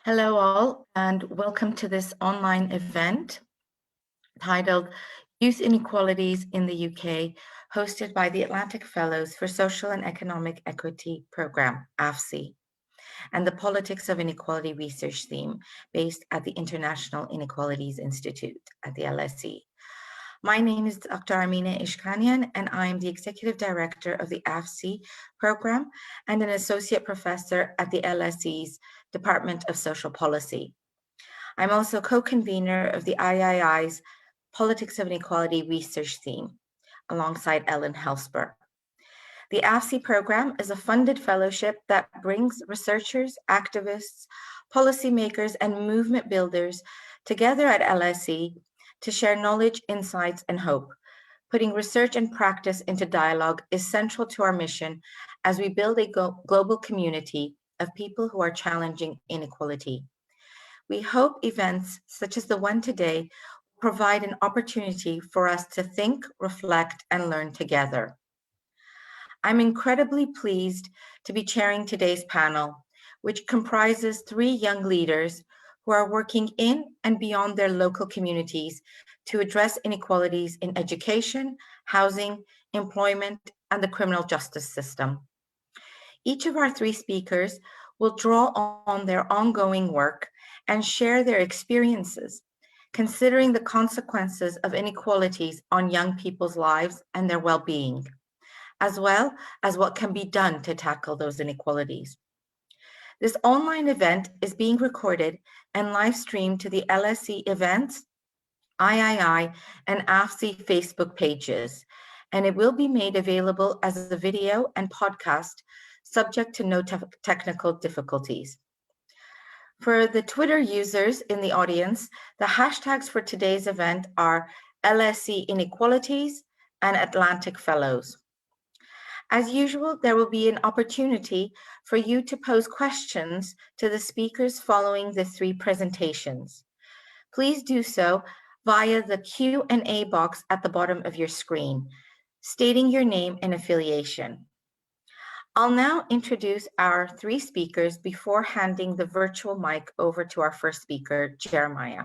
Hello all, and welcome to this online event titled Youth Inequalities in the UK, hosted by the Atlantic Fellows for Social and Economic Equity Programme, AFSE, and the Politics of Inequality research theme based at the International Inequalities Institute at the LSE. My name is Dr. Armine Ishkanian, and I am the Executive Director of the AFSE program and an Associate Professor at the LSE's Department of Social Policy. I'm also co-convener of the III's Politics of Inequality research theme, alongside Ellen Helsper. The AFSE program is a funded fellowship that brings researchers, activists, policymakers, and movement builders together at LSE to share knowledge, insights, and hope. Putting research and practice into dialogue is central to our mission as we build a global community of people who are challenging inequality. We hope events such as the one today provide an opportunity for us to think, reflect, and learn together. I'm incredibly pleased to be chairing today's panel, which comprises 3 young leaders who are working in and beyond their local communities to address inequalities in education, housing, employment, and the criminal justice system. Each of our 3 speakers will draw on their ongoing work and share their experiences, considering the consequences of inequalities on young people's lives and their well-being, as well as what can be done to tackle those inequalities. This online event is being recorded and live streamed to the LSE events, III, and AFSE Facebook pages, and it will be made available as a video and podcast, subject to no technical difficulties. For the Twitter users in the audience, the hashtags for today's event are LSE Inequalities and Atlantic Fellows. As usual, there will be an opportunity for you to pose questions to the speakers following the 3 presentations. Please do so via the Q&A box at the bottom of your screen, stating your name and affiliation. I'll now introduce our 3 speakers before handing the virtual mic over to our first speaker, Jeremiah.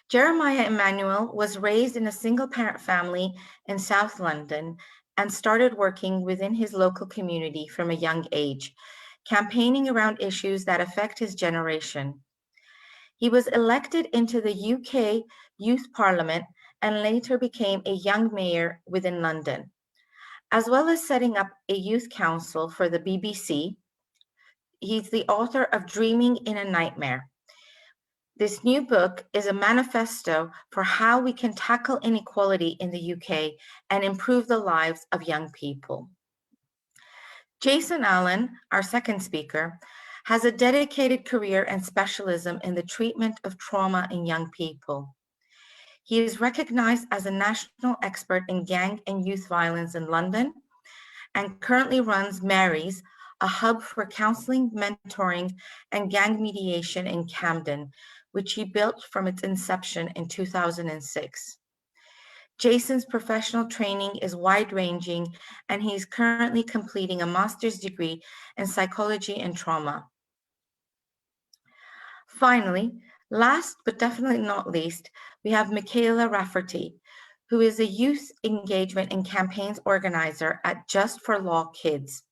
Jeremiah Emmanuel was raised in a single-parent family in South London and started working within his local community from a young age, campaigning around issues that affect his generation. He was elected into the UK Youth Parliament and later became a young mayor within London. As well as setting up a youth council for the BBC, he's the author of Dreaming in a Nightmare. This new book is a manifesto for how we can tackle inequality in the UK and improve the lives of young people. Jason Allen, our second speaker, has a dedicated career and specialism in the treatment of trauma in young people. He is recognized as a national expert in gang and youth violence in London and currently runs Mary's, a hub for counseling, mentoring, and gang mediation in Camden, which he built from its inception in 2006. Jason's professional training is wide-ranging, and he is currently completing a master's degree in psychology and trauma. Finally, last but definitely not least, we have Michaela Rafferty, who is a youth engagement and campaigns organizer at Just for Law Kids,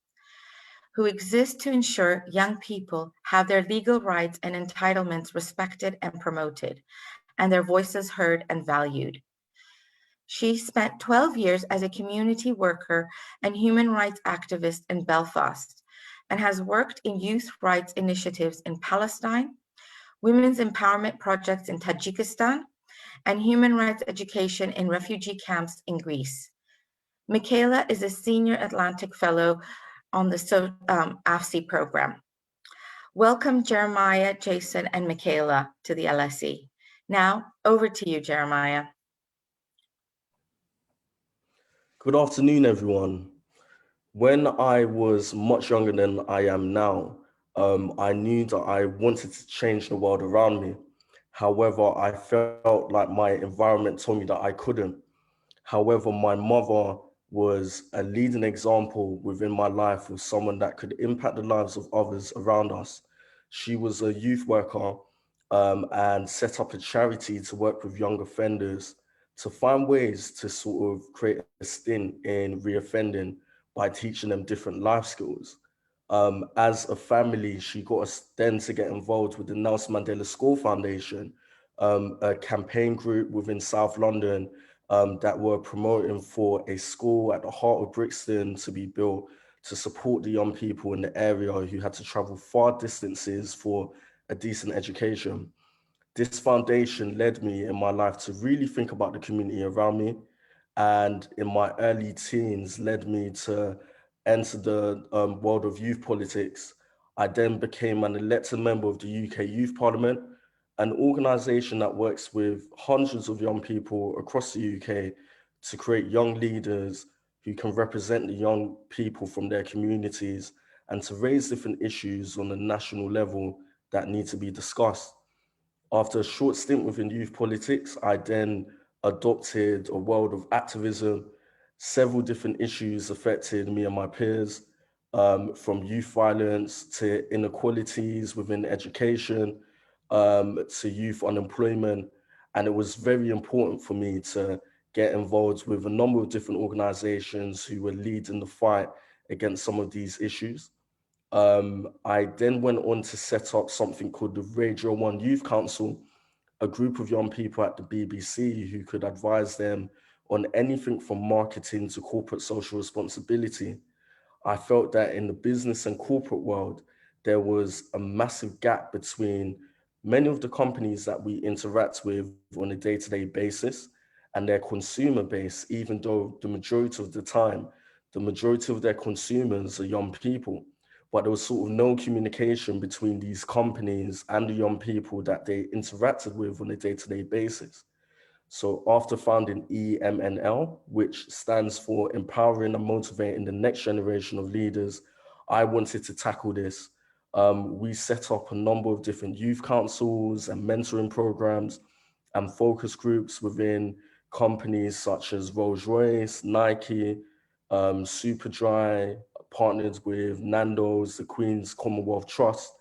who exists to ensure young people have their legal rights and entitlements respected and promoted, and their voices heard and valued. She spent 12 years as a community worker and human rights activist in Belfast, and has worked in youth rights initiatives in Palestine, women's empowerment projects in Tajikistan, and human rights education in refugee camps in Greece. Michaela is a senior Atlantic Fellow on the AFSE program. Welcome, Jeremiah, Jason, and Michaela to the LSE. Now, over to you, Jeremiah. Good afternoon, everyone. When I was much younger than I am now, I knew that I wanted to change the world around me. However, I felt like my environment told me that I couldn't. However, my mother was a leading example within my life of someone that could impact the lives of others around us. She was a youth worker and set up a charity to work with young offenders to find ways to sort of create a stint in reoffending by teaching them different life skills. As a family, she got us then to get involved with the Nelson Mandela School Foundation, a campaign group within South London that were promoting for a school at the heart of Brixton to be built to support the young people in the area who had to travel far distances for a decent education. This foundation led me in my life to really think about the community around me, and in my early teens led me to enter the world of youth politics. I then became an elected member of the UK Youth Parliament, an organisation that works with hundreds of young people across the UK to create young leaders who can represent the young people from their communities and to raise different issues on a national level that need to be discussed. After a short stint within youth politics, I then adopted a world of activism. Several different issues affected me and my peers, from youth violence to inequalities within education, to youth unemployment. And it was very important for me to get involved with a number of different organizations who were leading the fight against some of these issues. I then went on to set up something called the Radio 1 Youth Council, a group of young people at the BBC who could advise them on anything from marketing to corporate social responsibility. I felt that in the business and corporate world, there was a massive gap between many of the companies that we interact with on a day-to-day basis and their consumer base, even though the majority of the time, the majority of their consumers are young people. But there was sort of no communication between these companies and the young people that they interacted with on a day-to-day basis. So after founding EMNL, which stands for Empowering and Motivating the Next Generation of Leaders, I wanted to tackle this. We set up a number of different youth councils and mentoring programs and focus groups within companies such as Rolls-Royce, Nike, Superdry, partnered with Nando's, the Queen's Commonwealth Trust.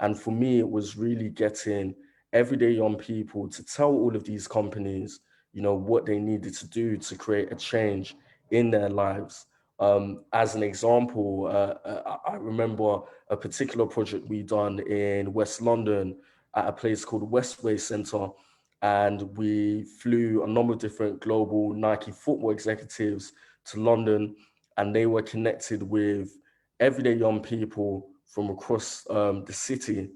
And for me, it was really getting everyday young people to tell all of these companies, what they needed to do to create a change in their lives. As an example, I remember a particular project we done in West London at a place called Westway Centre, and we flew a number of different global Nike football executives to London, and they were connected with everyday young people from across the city.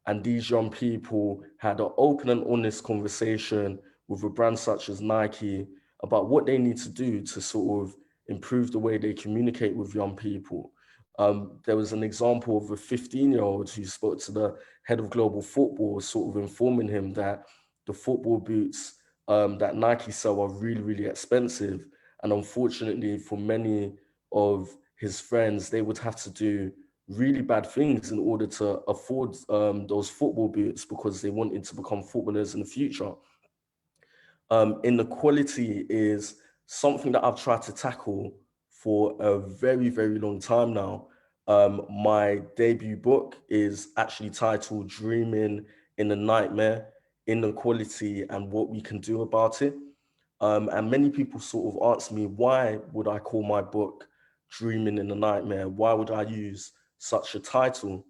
And these young people had an open and honest conversation with a brand such as Nike about what they need to do to sort of improve the way they communicate with young people. There was an example of a 15-year-old who spoke to the head of global football, sort of informing him that the football boots that Nike sell are really, really expensive. And unfortunately, for many of his friends, they would have to do really bad things in order to afford those football boots because they wanted to become footballers in the future. Inequality is something that I've tried to tackle for a very, very long time now. My debut book is actually titled Dreaming in a Nightmare, Inequality and What We Can Do About It. And many people sort of ask me, why would I call my book Dreaming in a Nightmare? Why would I use such a title?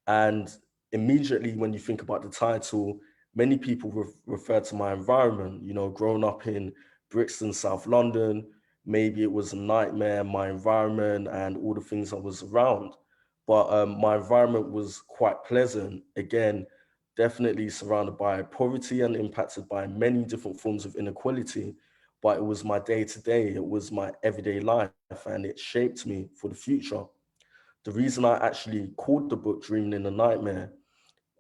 And immediately when you think about the title, many people refer to my environment, growing up in Brixton, South London. Maybe it was a nightmare, my environment and all the things I was around. But my environment was quite pleasant. Again, definitely surrounded by poverty and impacted by many different forms of inequality. But it was my day to day, it was my everyday life, and it shaped me for the future. The reason I actually called the book Dreaming in a Nightmare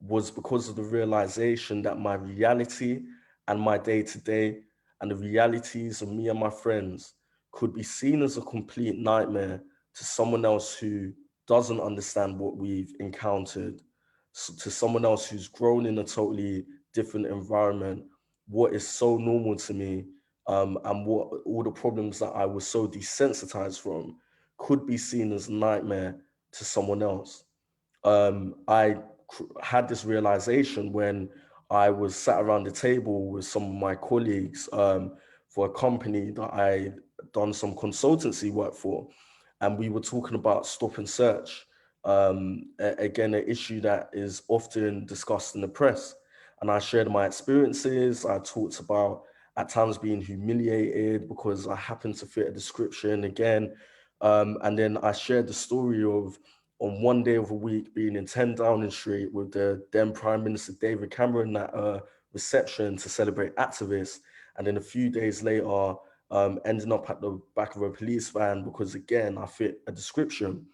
was because of the realization that my reality and my day to day and the realities of me and my friends could be seen as a complete nightmare to someone else who doesn't understand what we've encountered, to someone else who's grown in a totally different environment. What is so normal to me, and what all the problems that I was so desensitized from could be seen as a nightmare to someone else. I had this realization when I was sat around the table with some of my colleagues for a company that I done some consultancy work for, and we were talking about stop and search. Again, an issue that is often discussed in the press. And I shared my experiences. I talked about at times being humiliated because I happened to fit a description again. And then I shared the story of on one day of a week being in 10 Downing Street with the then Prime Minister David Cameron at a reception to celebrate activists. And then a few days later, ending up at the back of a police van because, again, I fit a description.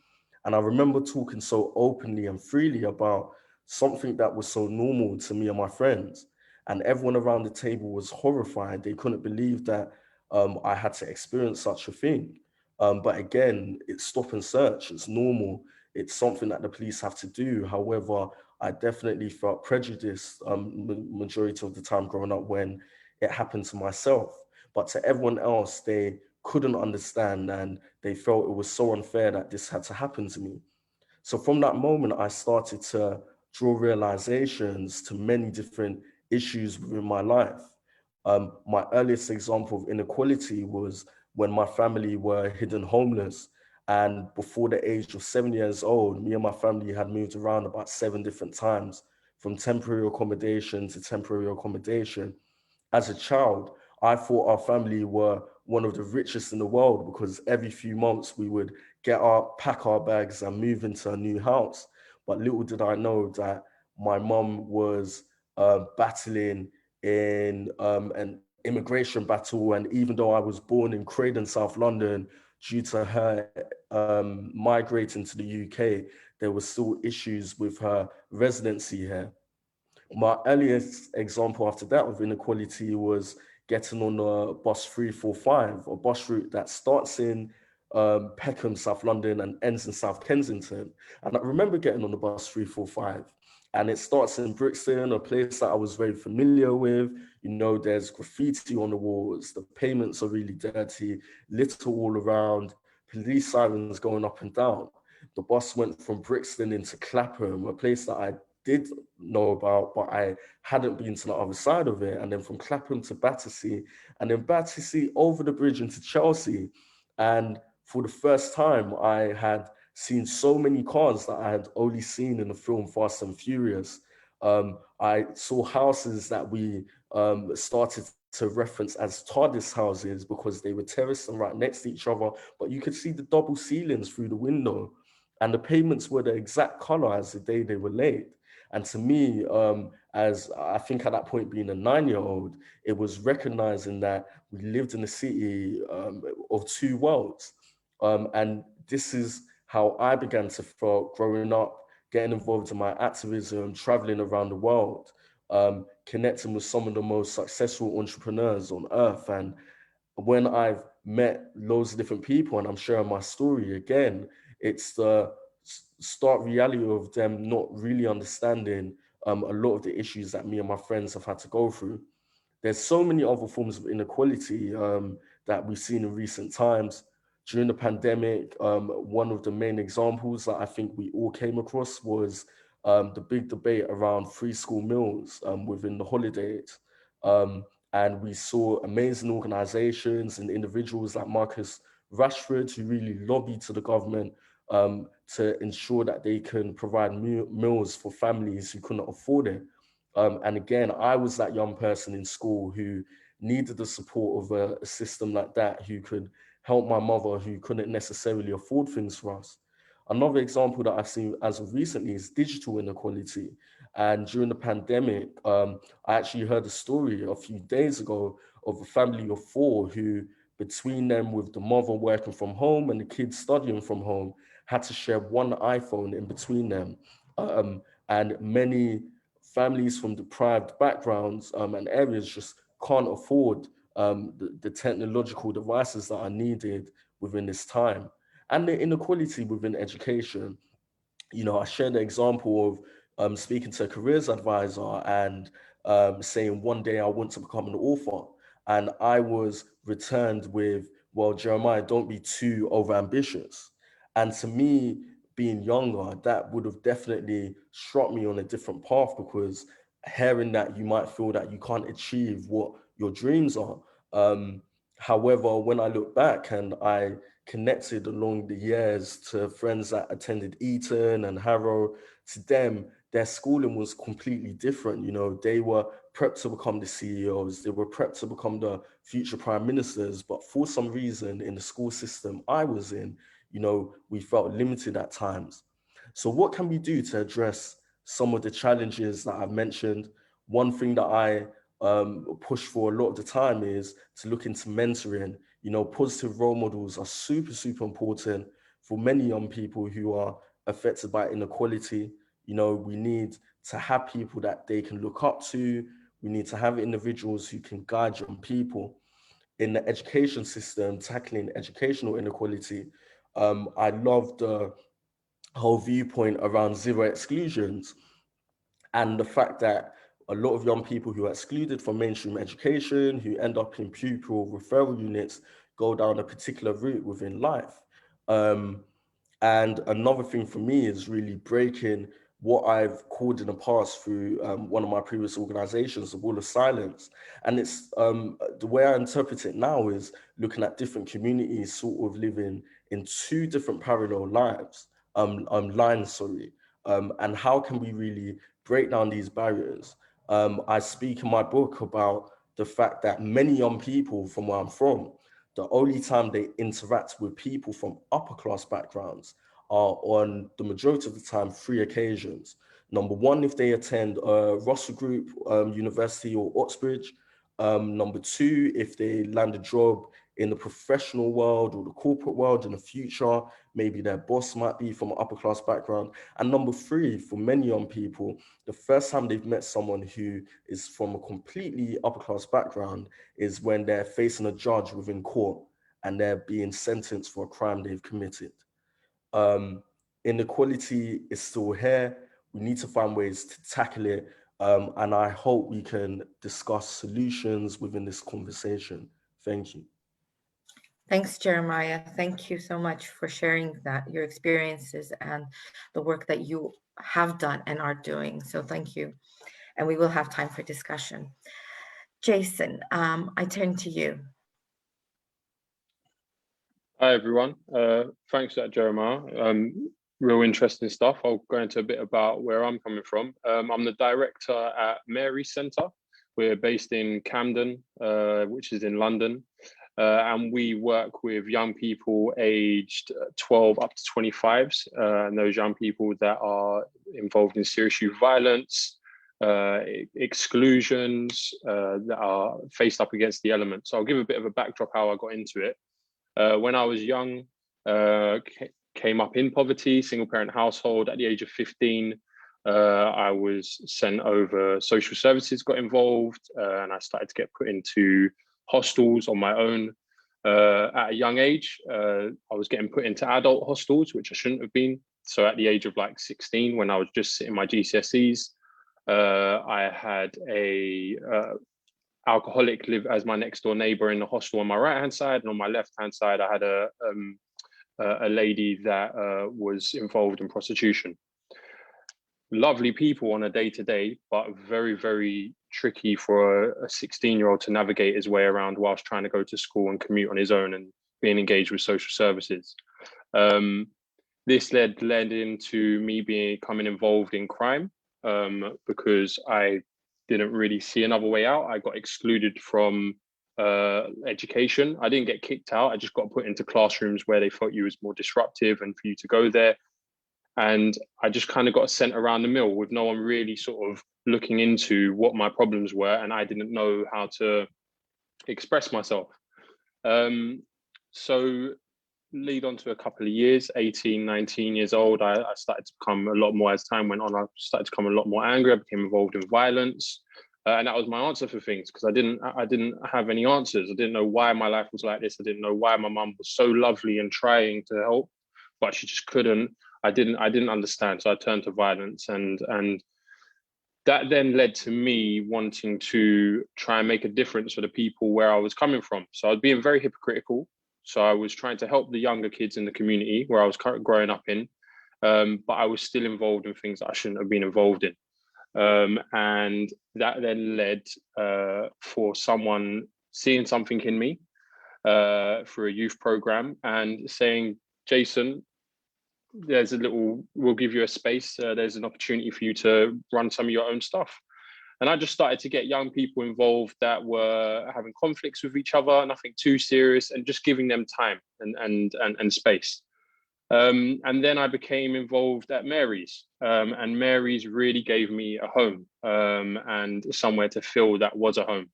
And I remember talking so openly and freely about something that was so normal to me and my friends. And everyone around the table was horrified. They couldn't believe that I had to experience such a thing. But again, it's stop and search. It's normal. It's something that the police have to do. However, I definitely felt prejudiced majority of the time growing up when it happened to myself. But to everyone else, they couldn't understand and they felt it was so unfair that this had to happen to me. So from that moment, I started to draw realizations to many different issues within my life. My earliest example of inequality was when my family were hidden homeless. And before the age of 7 years old, me and my family had moved around about 7 different times from temporary accommodation to temporary accommodation. As a child, I thought our family were one of the richest in the world because every few months we would pack our bags and move into a new house. But little did I know that my mum was battling in an immigration battle. And even though I was born in Croydon, South London, due to her migrating to the UK, there were still issues with her residency here. My earliest example after that of inequality was getting on a bus 345, a bus route that starts in Peckham, South London, and ends in South Kensington. And I remember getting on the bus 345, and it starts in Brixton, a place that I was very familiar with. You know, there's graffiti on the walls, the pavements are really dirty, litter all around, police sirens going up and down. The bus went from Brixton into Clapham, a place that I did know about, but I hadn't been to the other side of it. And then from Clapham to Battersea, and then Battersea over the bridge into Chelsea. And for the first time, I had seen so many cars that I had only seen in the film Fast and Furious. I saw houses that we started to reference as TARDIS houses because they were terraced and right next to each other, but you could see the double ceilings through the window. And the pavements were the exact color as the day they were laid. And to me, as I think at that point being a 9-year-old, it was recognizing that we lived in a city of two worlds. And this is how I began to feel growing up, getting involved in my activism, traveling around the world, connecting with some of the most successful entrepreneurs on earth. And when I've met loads of different people and I'm sharing my story again, it's the stark reality of them not really understanding a lot of the issues that me and my friends have had to go through. There's so many other forms of inequality that we've seen in recent times. During the pandemic, one of the main examples that I think we all came across was the big debate around free school meals within the holidays. And we saw amazing organizations and individuals like Marcus Rashford who really lobbied to the government to ensure that they can provide meals for families who couldn't afford it. And again, I was that young person in school who needed the support of a system like that, who could help my mother who couldn't necessarily afford things for us. Another example that I've seen as of recently is digital inequality. And during the pandemic, I actually heard a story a few days ago of a family of four who, between them with the mother working from home and the kids studying from home, had to share one iPhone in between them. And many families from deprived backgrounds and areas just can't afford the technological devices that are needed within this time. And the inequality within education. You know, I shared the example of speaking to a careers advisor and saying one day I want to become an author. And I was returned with, well, Jeremiah, don't be too overambitious. And to me, being younger, that would have definitely struck me on a different path, because hearing that you might feel that you can't achieve what your dreams are. However, when I look back and I connected along the years to friends that attended Eton and Harrow, to them, their schooling was completely different. You know, they were prepped to become the CEOs, they were prepped to become the future prime ministers, but for some reason in the school system I was in, you know, we felt limited at times. So what can we do to address some of the challenges that I've mentioned? One thing that I push for a lot of the time is to look into mentoring. You know, positive role models are super, super important for many young people who are affected by inequality. You know, we need to have people that they can look up to. We need to have individuals who can guide young people. In the education system, tackling educational inequality, I love the whole viewpoint around zero exclusions, and the fact that a lot of young people who are excluded from mainstream education, who end up in pupil referral units, go down a particular route within life. Um, and another thing for me is really breaking what I've called in the past through one of my previous organizations, the wall of silence. And it's the way I interpret it now is looking at different communities sort of living in two different parallel lines, sorry. And how can we really break down these barriers? I speak in my book about the fact that many young people from where I'm from, the only time they interact with people from upper class backgrounds are on the majority of the time 3 occasions. Number one, if they attend Russell Group University or Oxbridge. Number two, if they land a job in the professional world or the corporate world in the future, maybe their boss might be from an upper class background. And number three, for many young people, the first time they've met someone who is from a completely upper class background is when they're facing a judge within court and they're being sentenced for a crime they've committed. Um, Inequality is still here. We need to find ways to tackle it. And I hope we can discuss solutions within this conversation. Thank you. Thanks, Jeremiah. Thank you so much for sharing that, your experiences and the work that you have done and are doing. So thank you. And we will have time for discussion. Jason, I turn to you. Hi, everyone. Thanks for that, Jeremiah. Real interesting stuff. I'll go into a bit about where I'm coming from. I'm the director at Mary Centre. We're based in Camden, which is in London. And we work with young people aged 12 up to 25s, and those young people that are involved in serious youth violence, exclusions, that are faced up against the elements. So I'll give a bit of a backdrop how I got into it. When I was young, came up in poverty, single parent household. At the age of 15, I was sent over social services, got involved, and I started to get put into hostels on my own. At a young age, I was getting put into adult hostels, which I shouldn't have been. So at the age of like 16, when I was just sitting my GCSEs, I had a alcoholic live as my next door neighbor in the hostel on my right hand side, and on my left hand side I had a lady that was involved in prostitution. Lovely people on a day-to-day, but very, very tricky for a 16-year-old to navigate his way around whilst trying to go to school and commute on his own and being engaged with social services. This led into me becoming involved in crime, because I didn't really see another way out. I got excluded from education. I didn't get kicked out. I just got put into classrooms where they thought you was more disruptive and for you to go there. And I just kind of got sent around the mill with no one really sort of looking into what my problems were. And I didn't know how to express myself. So lead on to a couple of years, 18, 19 years old, I started to become a lot more, as time went on, I started to become a lot more angry. I became involved in violence. And that was my answer for things, because I didn't have any answers. I didn't know why my life was like this. I didn't know why my mum was so lovely and trying to help, but she just couldn't. I didn't understand. So I turned to violence, and that then led to me wanting to try and make a difference for the people where I was coming from. So I was being very hypocritical. So I was trying to help the younger kids in the community where I was growing up in, but I was still involved in things that I shouldn't have been involved in. And that then led for someone seeing something in me through a youth program and saying, Jason, we'll give you a space. There's an opportunity for you to run some of your own stuff. And I just started to get young people involved that were having conflicts with each other, nothing too serious, and just giving them time and space. And then I became involved at Mary's, and Mary's really gave me a home and somewhere to feel that was a home.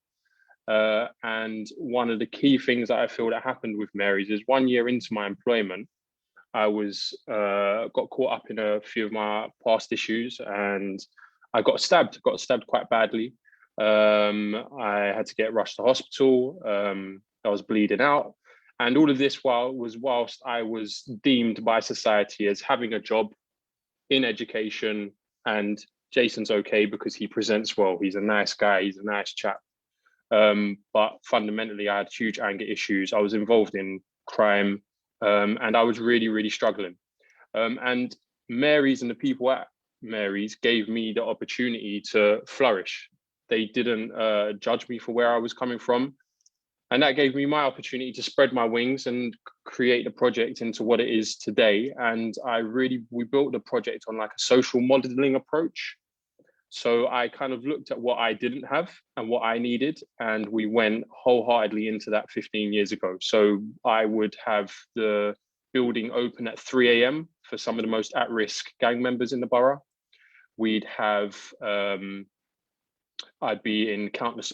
And one of the key things that I feel that happened with Mary's is 1 year into my employment, I got caught up in a few of my past issues, and I got stabbed quite badly. I had to get rushed to hospital. I was bleeding out. And all of this whilst I was deemed by society as having a job in education, and Jason's okay because he presents well. He's a nice guy. He's a nice chap. But fundamentally, I had huge anger issues. I was involved in crime, and I was really, really struggling. And Mary's and the people at Mary's gave me the opportunity to flourish. They didn't judge me for where I was coming from. And that gave me my opportunity to spread my wings and create the project into what it is today. And we built the project on like a social modeling approach. So I kind of looked at what I didn't have and what I needed, and we went wholeheartedly into that 15 years ago. So I would have the building open at 3 a.m. for some of the most at-risk gang members in the borough. We'd have I'd be in countless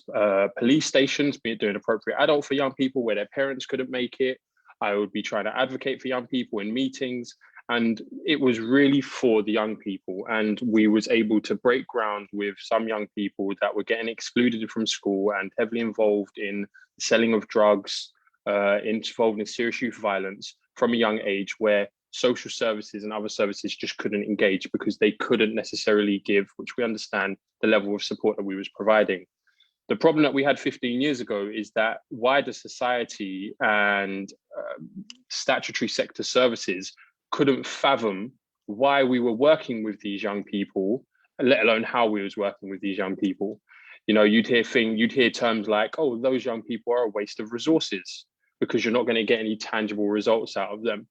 police stations, doing appropriate adult for young people where their parents couldn't make it. I would be trying to advocate for young people in meetings. And it was really for the young people. And we was able to break ground with some young people that were getting excluded from school and heavily involved in selling of drugs, involved in serious youth violence from a young age, where social services and other services just couldn't engage because they couldn't necessarily give, which we understand, the level of support that we was providing. The problem that we had 15 years ago is that wider society and statutory sector services couldn't fathom why we were working with these young people, let alone how we was working with these young people. You know, you'd hear terms like, oh, those young people are a waste of resources because you're not going to get any tangible results out of them.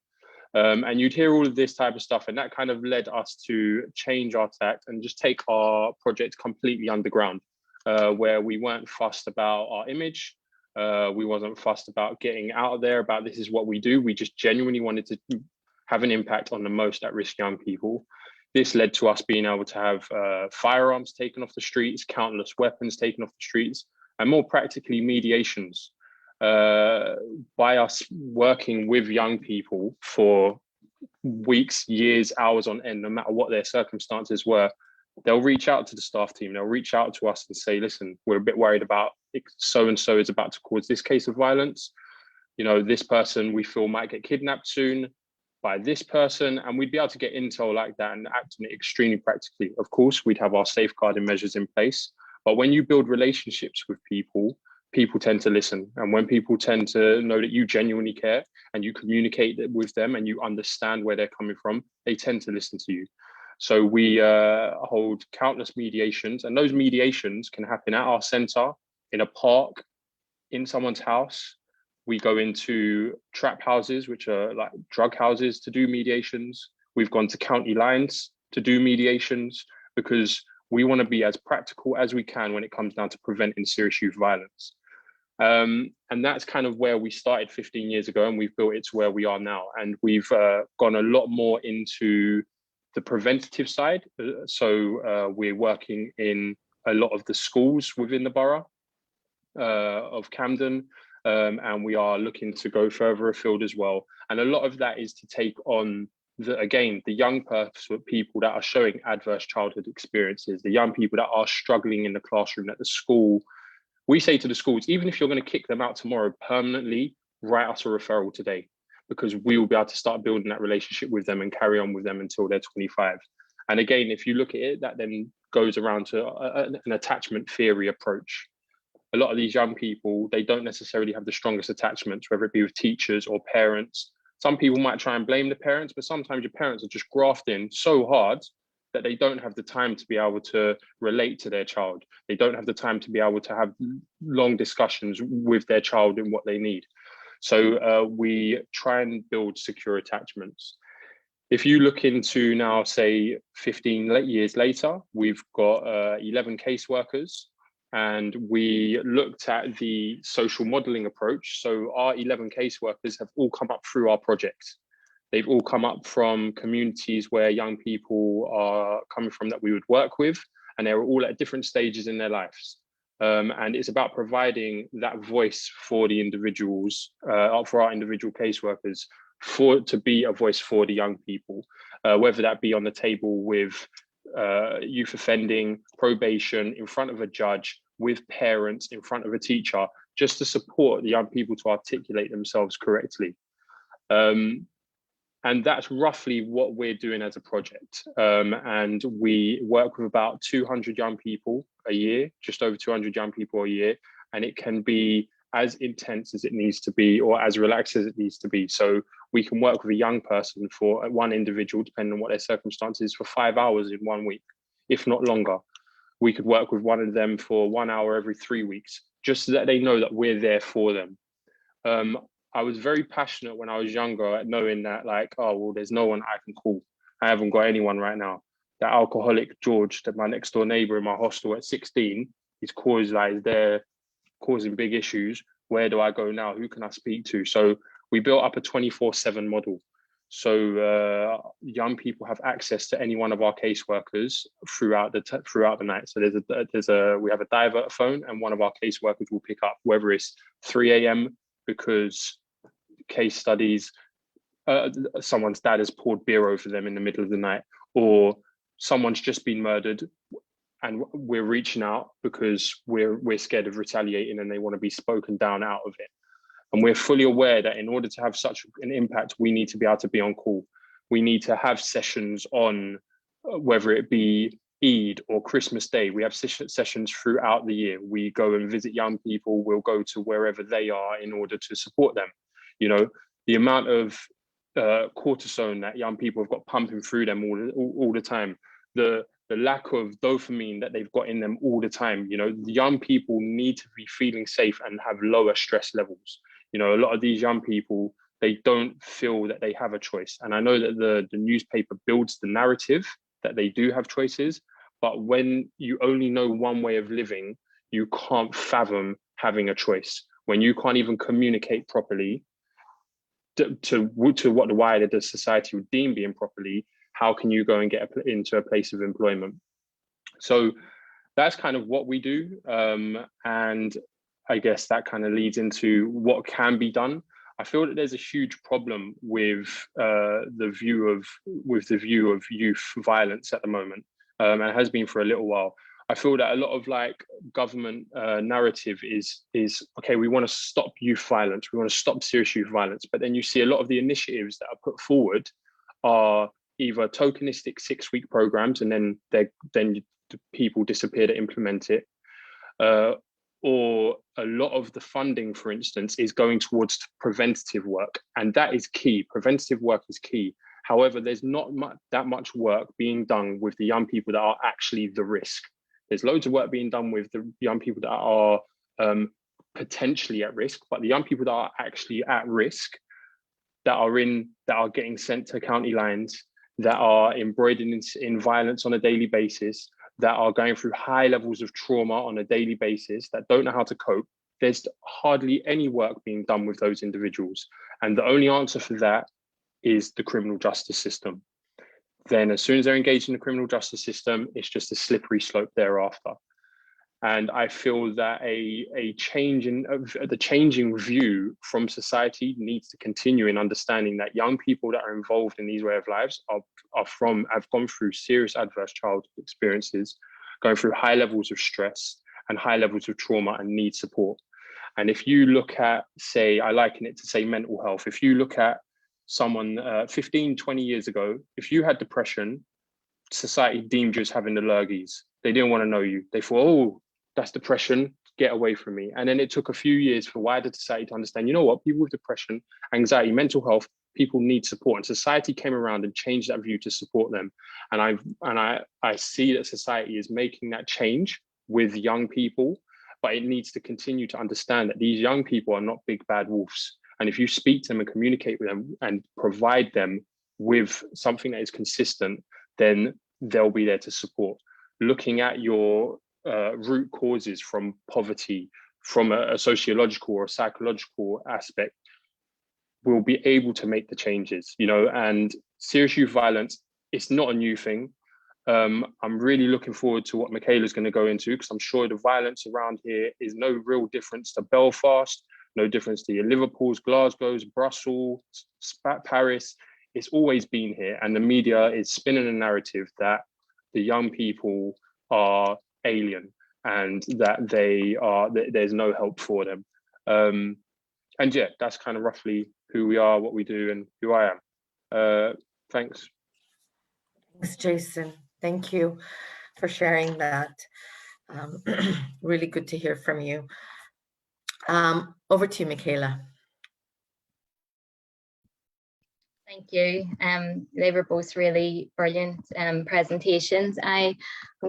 And you'd hear all of this type of stuff, and that kind of led us to change our tact and just take our project completely underground, where we weren't fussed about our image. We wasn't fussed about getting out of there, about this is what we do. We just genuinely wanted to have an impact on the most at-risk young people. This led to us being able to have firearms taken off the streets, countless weapons taken off the streets, and more practically mediations. By us working with young people for weeks, years, hours on end, no matter what their circumstances were, they'll reach out to the staff team, they'll reach out to us and say, listen, we're a bit worried about so-and-so is about to cause this case of violence. You know, this person we feel might get kidnapped soon by this person, and we'd be able to get intel like that and act on it extremely practically. Of course, we'd have our safeguarding measures in place, but when you build relationships with people, people tend to listen. And when people tend to know that you genuinely care and you communicate with them and you understand where they're coming from, they tend to listen to you. So we hold countless mediations, and those mediations can happen at our center, in a park, in someone's house. We go into trap houses, which are like drug houses, to do mediations. We've gone to county lines to do mediations because we want to be as practical as we can when it comes down to preventing serious youth violence. And that's kind of where we started 15 years ago, and we've built it to where we are now. And we've gone a lot more into the preventative side. So we're working in a lot of the schools within the borough of Camden. And we are looking to go further afield as well. And a lot of that is to take on the young people that are showing adverse childhood experiences, the young people that are struggling in the classroom, at the school. We say to the schools, even if you're going to kick them out tomorrow permanently, write us a referral today, because we will be able to start building that relationship with them and carry on with them until they're 25. And again, if you look at it, that then goes around to an attachment theory approach. A lot of these young people, they don't necessarily have the strongest attachments, whether it be with teachers or parents. Some people might try and blame the parents, but sometimes your parents are just grafting so hard that they don't have the time to be able to relate to their child. They don't have the time to be able to have long discussions with their child in what they need. So we try and build secure attachments. If you look into now, say 15 years later, we've got 11 caseworkers, and we looked at the social modeling approach. So our 11 caseworkers have all come up through our project. They've all come up from communities where young people are coming from that we would work with, and they're all at different stages in their lives. And it's about providing that voice for the individuals, for our individual caseworkers, to be a voice for the young people, whether that be on the table with youth offending, probation, in front of a judge, with parents, in front of a teacher, just to support the young people to articulate themselves correctly. And that's roughly what we're doing as a project. And we work with about 200 young people a year, just over 200 young people a year. And it can be as intense as it needs to be, or as relaxed as it needs to be. So we can work with a young person, for one individual, depending on what their circumstances, for 5 hours in 1 week, if not longer. We could work with one of them for 1 hour every 3 weeks, just so that they know that we're there for them. I was very passionate when I was younger at knowing that, like, oh, well, there's no one I can call. I haven't got anyone right now. That alcoholic George, that my next door neighbor in my hostel at 16, is causing big issues. Where do I go now? Who can I speak to? So we built up a 24/7 model. So young people have access to any one of our caseworkers throughout the night. So we have a divert phone, and one of our caseworkers will pick up, whether it's 3 a.m. because case studies, someone's dad has poured beer over them in the middle of the night, or someone's just been murdered, and we're reaching out because we're scared of retaliating and they want to be spoken down out of it. And we're fully aware that in order to have such an impact, we need to be able to be on call. We need to have sessions on, whether it be Eid or Christmas Day. We have sessions throughout the year. We go and visit young people. We'll go to wherever they are in order to support them. You know, the amount of cortisone that young people have got pumping through them all the time, the lack of dopamine that they've got in them all the time. You know, the young people need to be feeling safe and have lower stress levels. You know, a lot of these young people, they don't feel that they have a choice. And I know that the newspaper builds the narrative that they do have choices, but when you only know one way of living, you can't fathom having a choice. When you can't even communicate properly to what the wider society would deem being properly, how can you go and get into a place of employment? So that's kind of what we do. And I guess that kind of leads into what can be done. I feel that there's a huge problem with the view of youth violence at the moment, and it has been for a little while. I feel that a lot of like government narrative is okay, we want to stop youth violence, we want to stop serious youth violence, but then you see a lot of the initiatives that are put forward are either tokenistic 6-week programs, and then the people disappear to implement it, or a lot of the funding, for instance, is going towards preventative work, and that is key. Preventative work is key. However, there's not that much work being done with the young people that are actually the risk. There's loads of work being done with the young people that are potentially at risk, but the young people that are actually at risk, that are getting sent to county lines, that are embroidered in violence on a daily basis, that are going through high levels of trauma on a daily basis, that don't know how to cope, there's hardly any work being done with those individuals. And the only answer for that is the criminal justice system. Then as soon as they're engaged in the criminal justice system, it's just a slippery slope thereafter. And I feel that a change in the changing view from society needs to continue in understanding that young people that are involved in these way of lives have gone through serious adverse childhood experiences, going through high levels of stress and high levels of trauma, and need support. And if you look at, say, I liken it to, say, mental health. If you look at someone 15, 20 years ago, if you had depression, society deemed you as having the lurgies. They didn't want to know you. They thought, oh, that's depression, get away from me. And then it took a few years for wider society to understand, you know what, people with depression, anxiety, mental health, people need support, and society came around and changed that view to support them. And I see that society is making that change with young people, but it needs to continue to understand that these young people are not big bad wolves. And if you speak to them and communicate with them and provide them with something that is consistent, then they'll be there to support. Looking at your root causes from poverty, from a sociological or a psychological aspect, will be able to make the changes, you know. And serious youth violence, it's not a new thing. I'm really looking forward to what Michaela's going to go into, because I'm sure the violence around here is no real difference to Belfast, no difference to your Liverpools, Glasgow's, Brussels, Paris. It's always been here, and the media is spinning a narrative that the young people are alien and that there's no help for them. And yeah, that's kind of roughly who we are, what we do, and who I am. Thanks. Thanks, Jason. Thank you for sharing that. Really good to hear from you. Over to you, Michaela. Thank you. They were both really brilliant presentations. I'm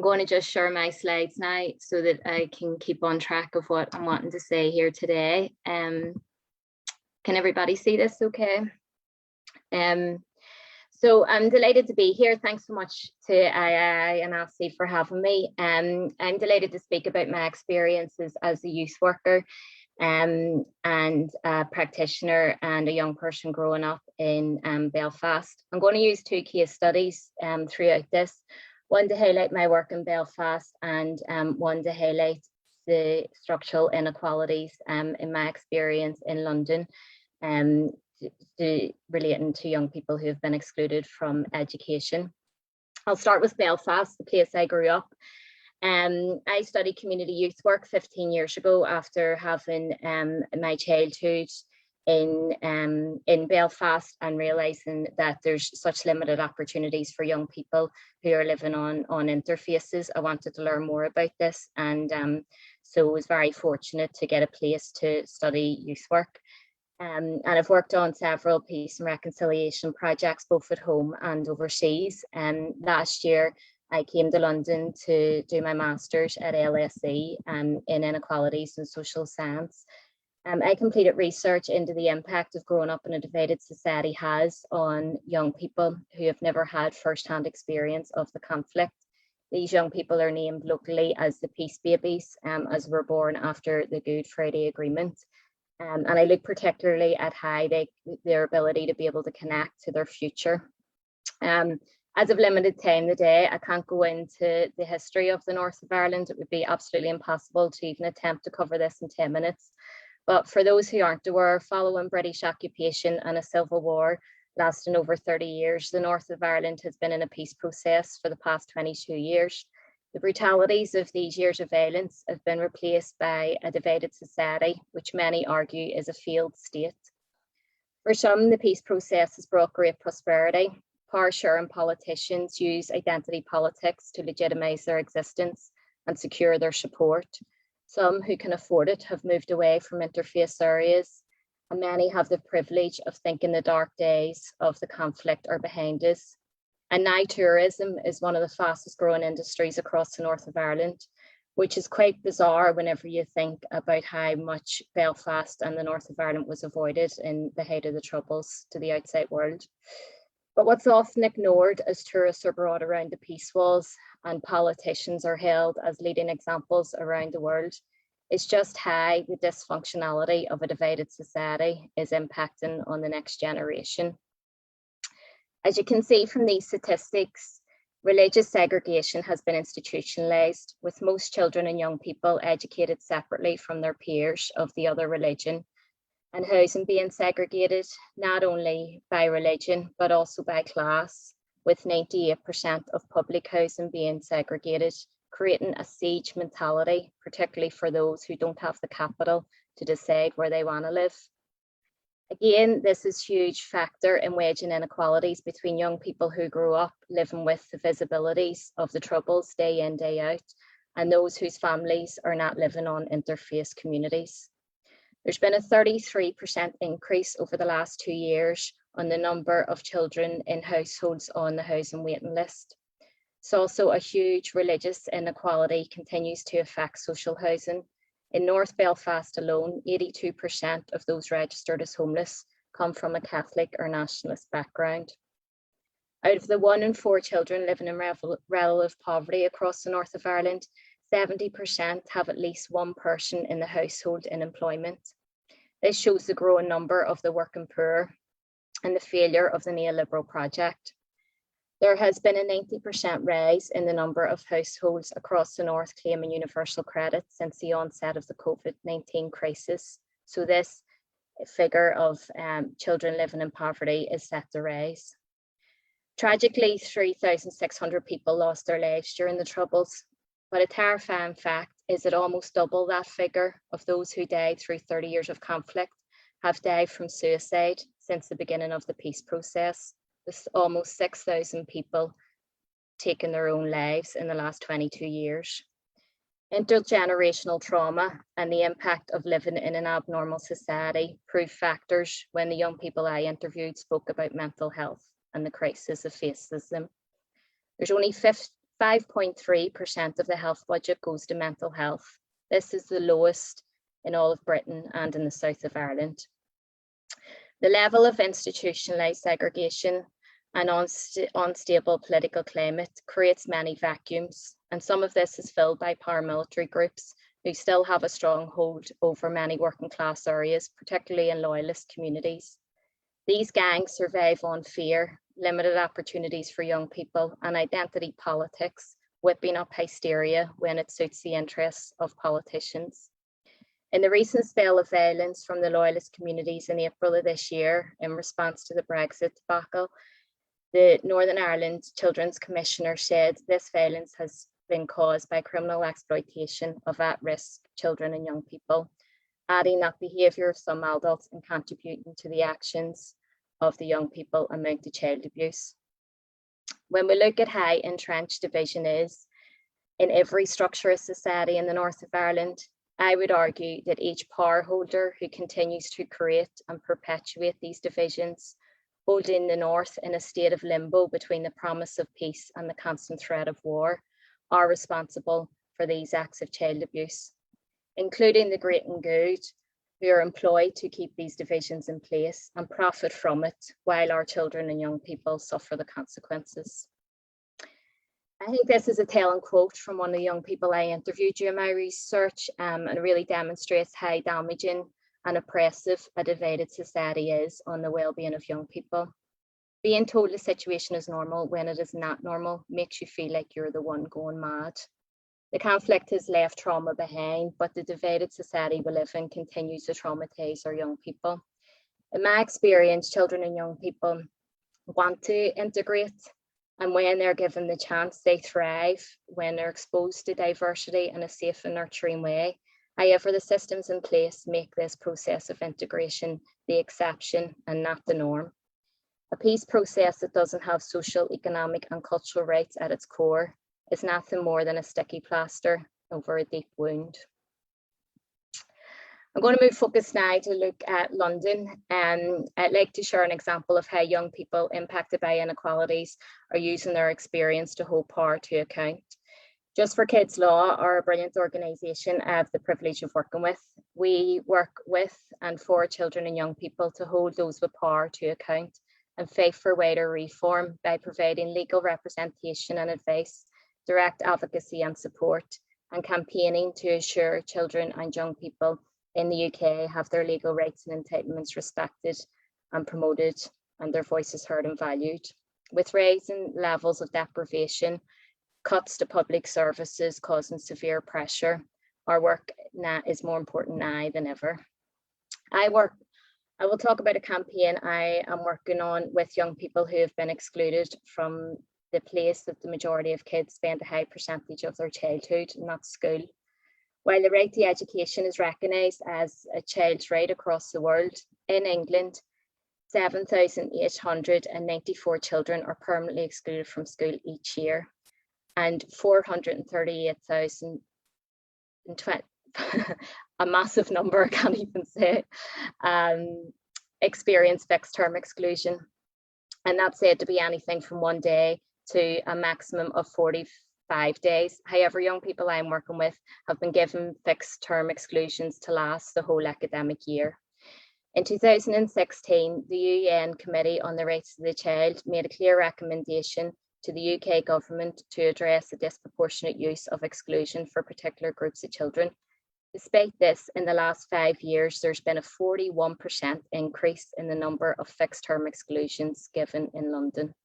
going to just share my slides now so that I can keep on track of what I'm wanting to say here today. Can everybody see this okay? So I'm delighted to be here. Thanks so much to II and LSE for having me. I'm delighted to speak about my experiences as a youth worker and a practitioner and a young person growing up in Belfast. I'm going to use two case studies throughout this, one to highlight my work in Belfast and one to highlight the structural inequalities in my experience in London, relating to young people who have been excluded from education. I'll start with Belfast, the place I grew up. I studied community youth work 15 years ago after having my childhood in Belfast and realising that there's such limited opportunities for young people who are living on interfaces. I wanted to learn more about this, and so I was very fortunate to get a place to study youth work. And I've worked on several peace and reconciliation projects, both at home and overseas. Last year, I came to London to do my master's at LSE in Inequalities and Social Science. I completed research into the impact of growing up in a divided society has on young people who have never had first-hand experience of the conflict. These young people are named locally as the peace babies, as were born after the Good Friday Agreement. And I look particularly at how their ability to be able to connect to their future. As of limited time today, I can't go into the history of the North of Ireland. It would be absolutely impossible to even attempt to cover this in 10 minutes. But for those who aren't aware, following British occupation and a civil war lasting over 30 years, the North of Ireland has been in a peace process for the past 22 years. The brutalities of these years of violence have been replaced by a divided society, which many argue is a failed state. For some, the peace process has brought great prosperity. Power-sharing politicians use identity politics to legitimise their existence and secure their support. Some who can afford it have moved away from interface areas, and many have the privilege of thinking the dark days of the conflict are behind us. And now tourism is one of the fastest growing industries across the North of Ireland, which is quite bizarre whenever you think about how much Belfast and the North of Ireland was avoided in the height of the Troubles to the outside world. But what's often ignored as tourists are brought around the peace walls and politicians are held as leading examples around the world is just how the dysfunctionality of a divided society is impacting on the next generation. As you can see from these statistics, religious segregation has been institutionalized, with most children and young people educated separately from their peers of the other religion, and housing being segregated not only by religion, but also by class, with 98% of public housing being segregated, creating a siege mentality, particularly for those who don't have the capital to decide where they want to live. Again, this is a huge factor in waging inequalities between young people who grew up living with the visibilities of the Troubles day in, day out, and those whose families are not living on interface communities. There's been a 33% increase over the last 2 years on the number of children in households on the housing waiting list. It's also a huge religious inequality continues to affect social housing. In North Belfast alone, 82% of those registered as homeless come from a Catholic or nationalist background. Out of the 1 in 4 children living in relative poverty across the north of Ireland, 70% have at least one person in the household in employment. This shows the growing number of the working poor and the failure of the neoliberal project. There has been a 90% rise in the number of households across the north claiming universal credit since the onset of the COVID-19 crisis. So this figure of children living in poverty is set to rise. Tragically, 3,600 people lost their lives during the Troubles, but a terrifying fact is that almost double that figure of those who died through 30 years of conflict have died from suicide since the beginning of the peace process, with almost 6,000 people taking their own lives in the last 22 years. Intergenerational trauma and the impact of living in an abnormal society proved factors when the young people I interviewed spoke about mental health and the crisis that faces them. There's only 5.3% of the health budget goes to mental health. This is the lowest in all of Britain and in the south of Ireland. The level of institutionalised segregation and unstable political climate creates many vacuums, and some of this is filled by paramilitary groups who still have a strong hold over many working class areas, particularly in loyalist communities. These gangs survive on fear, limited opportunities for young people, and identity politics, whipping up hysteria when it suits the interests of politicians. In the recent spell of violence from the loyalist communities in April of this year, in response to the Brexit debacle, the Northern Ireland Children's Commissioner said this violence has been caused by criminal exploitation of at-risk children and young people, adding that behaviour of some adults and contributing to the actions of the young people amount to child abuse. When we look at how entrenched division is in every structure of society in the north of Ireland, I would argue that each power holder who continues to create and perpetuate these divisions, holding the north in a state of limbo between the promise of peace and the constant threat of war, are responsible for these acts of child abuse, including the great and good, who are employed to keep these divisions in place and profit from it while our children and young people suffer the consequences. I think this is a telling quote from one of the young people I interviewed during my research, and it really demonstrates how damaging and oppressive a divided society is on the well-being of young people. Being told the situation is normal when it is not normal makes you feel like you're the one going mad. The conflict has left trauma behind, but the divided society we live in continues to traumatize our young people. In my experience, children and young people want to integrate, and when they're given the chance, they thrive when they're exposed to diversity in a safe and nurturing way. However, the systems in place make this process of integration the exception and not the norm. A peace process that doesn't have social, economic, and cultural rights at its core is nothing more than a sticky plaster over a deep wound. I'm going to move focus now to look at London, and I'd like to share an example of how young people impacted by inequalities are using their experience to hold power to account. Just for Kids Law, our brilliant organisation I have the privilege of working with. We work with and for children and young people to hold those with power to account and fight for wider reform by providing legal representation and advice, direct advocacy and support, and campaigning to assure children and young people in the UK have their legal rights and entitlements respected and promoted and their voices heard and valued. With rising levels of deprivation, cuts to public services causing severe pressure, our work now is more important now than ever. I will talk about a campaign I am working on with young people who have been excluded from the place that the majority of kids spend a high percentage of their childhood, not school. While the right to education is recognised as a child's right across the world, in England, 7,894 children are permanently excluded from school each year, and 438,000, a massive number, I can't even say, experience fixed term exclusion. And that's said to be anything from 1 day to a maximum of 45 days. However, young people I'm working with have been given fixed term exclusions to last the whole academic year. In 2016, the UN Committee on the Rights of the Child made a clear recommendation to the UK government to address the disproportionate use of exclusion for particular groups of children. Despite this, in the last 5 years, there's been a 41% increase in the number of fixed term exclusions given in London.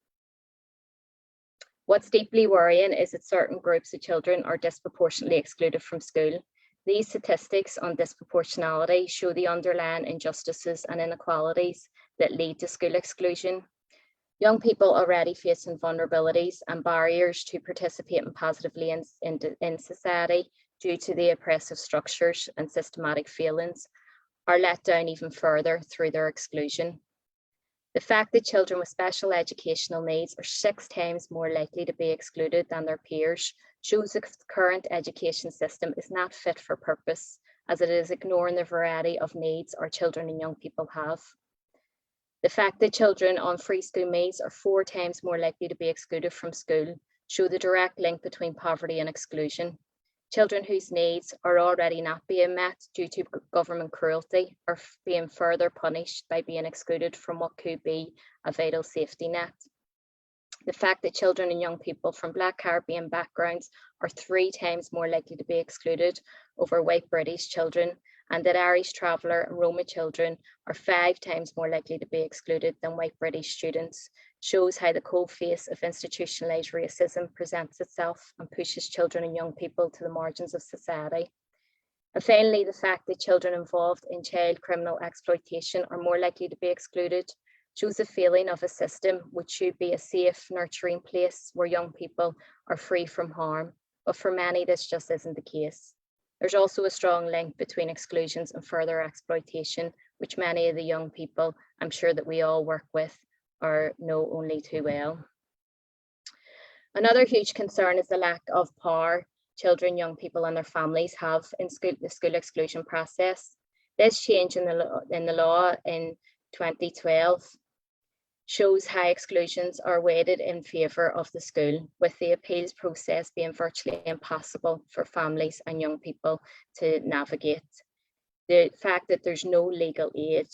What's deeply worrying is that certain groups of children are disproportionately excluded from school. These statistics on disproportionality show the underlying injustices and inequalities that lead to school exclusion. Young people already facing vulnerabilities and barriers to participating positively in society due to the oppressive structures and systematic failings are let down even further through their exclusion. The fact that children with special educational needs are 6 times more likely to be excluded than their peers shows the current education system is not fit for purpose, as it is ignoring the variety of needs our children and young people have. The fact that children on free school meals are 4 times more likely to be excluded from school show the direct link between poverty and exclusion. Children whose needs are already not being met due to government cruelty are being further punished by being excluded from what could be a vital safety net. The fact that children and young people from Black Caribbean backgrounds are 3 times more likely to be excluded over white British children, and that Irish traveller and Roma children are 5 times more likely to be excluded than white British students shows how the cold face of institutionalised racism presents itself and pushes children and young people to the margins of society. And finally, the fact that children involved in child criminal exploitation are more likely to be excluded shows the feeling of a system which should be a safe, nurturing place where young people are free from harm. But for many, this just isn't the case. There's also a strong link between exclusions and further exploitation, which many of the young people I'm sure that we all work with know only too well. Another huge concern is the lack of power children, young people and their families have in the school exclusion process. This change in the law in 2012 shows how exclusions are weighted in favour of the school, with the appeals process being virtually impossible for families and young people to navigate. The fact that there's no legal aid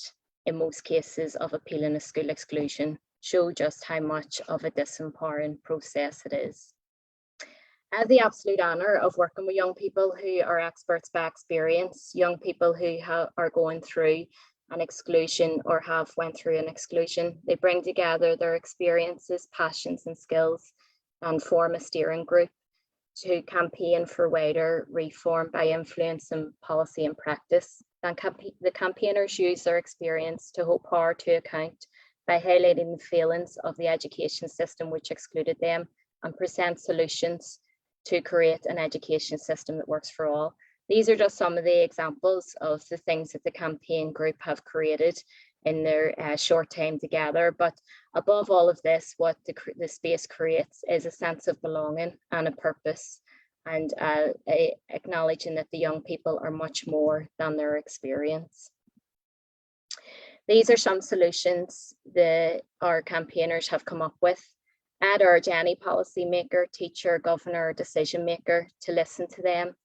in most cases of appealing a school exclusion show just how much of a disempowering process it is. I have the absolute honour of working with young people who are experts by experience, young people who are going through an exclusion or have went through an exclusion. They bring together their experiences, passions and skills and form a steering group to campaign for wider reform by influencing policy and practice. And the campaigners use their experience to hold power to account by highlighting the failings of the education system which excluded them and present solutions to create an education system that works for all. These are just some of the examples of the things that the campaign group have created in their short time together. But above all of this, what the space creates is a sense of belonging and a purpose, and acknowledging that the young people are much more than their experience. These are some solutions that our campaigners have come up with. I'd urge any policymaker, teacher, governor, or decision maker to listen to them.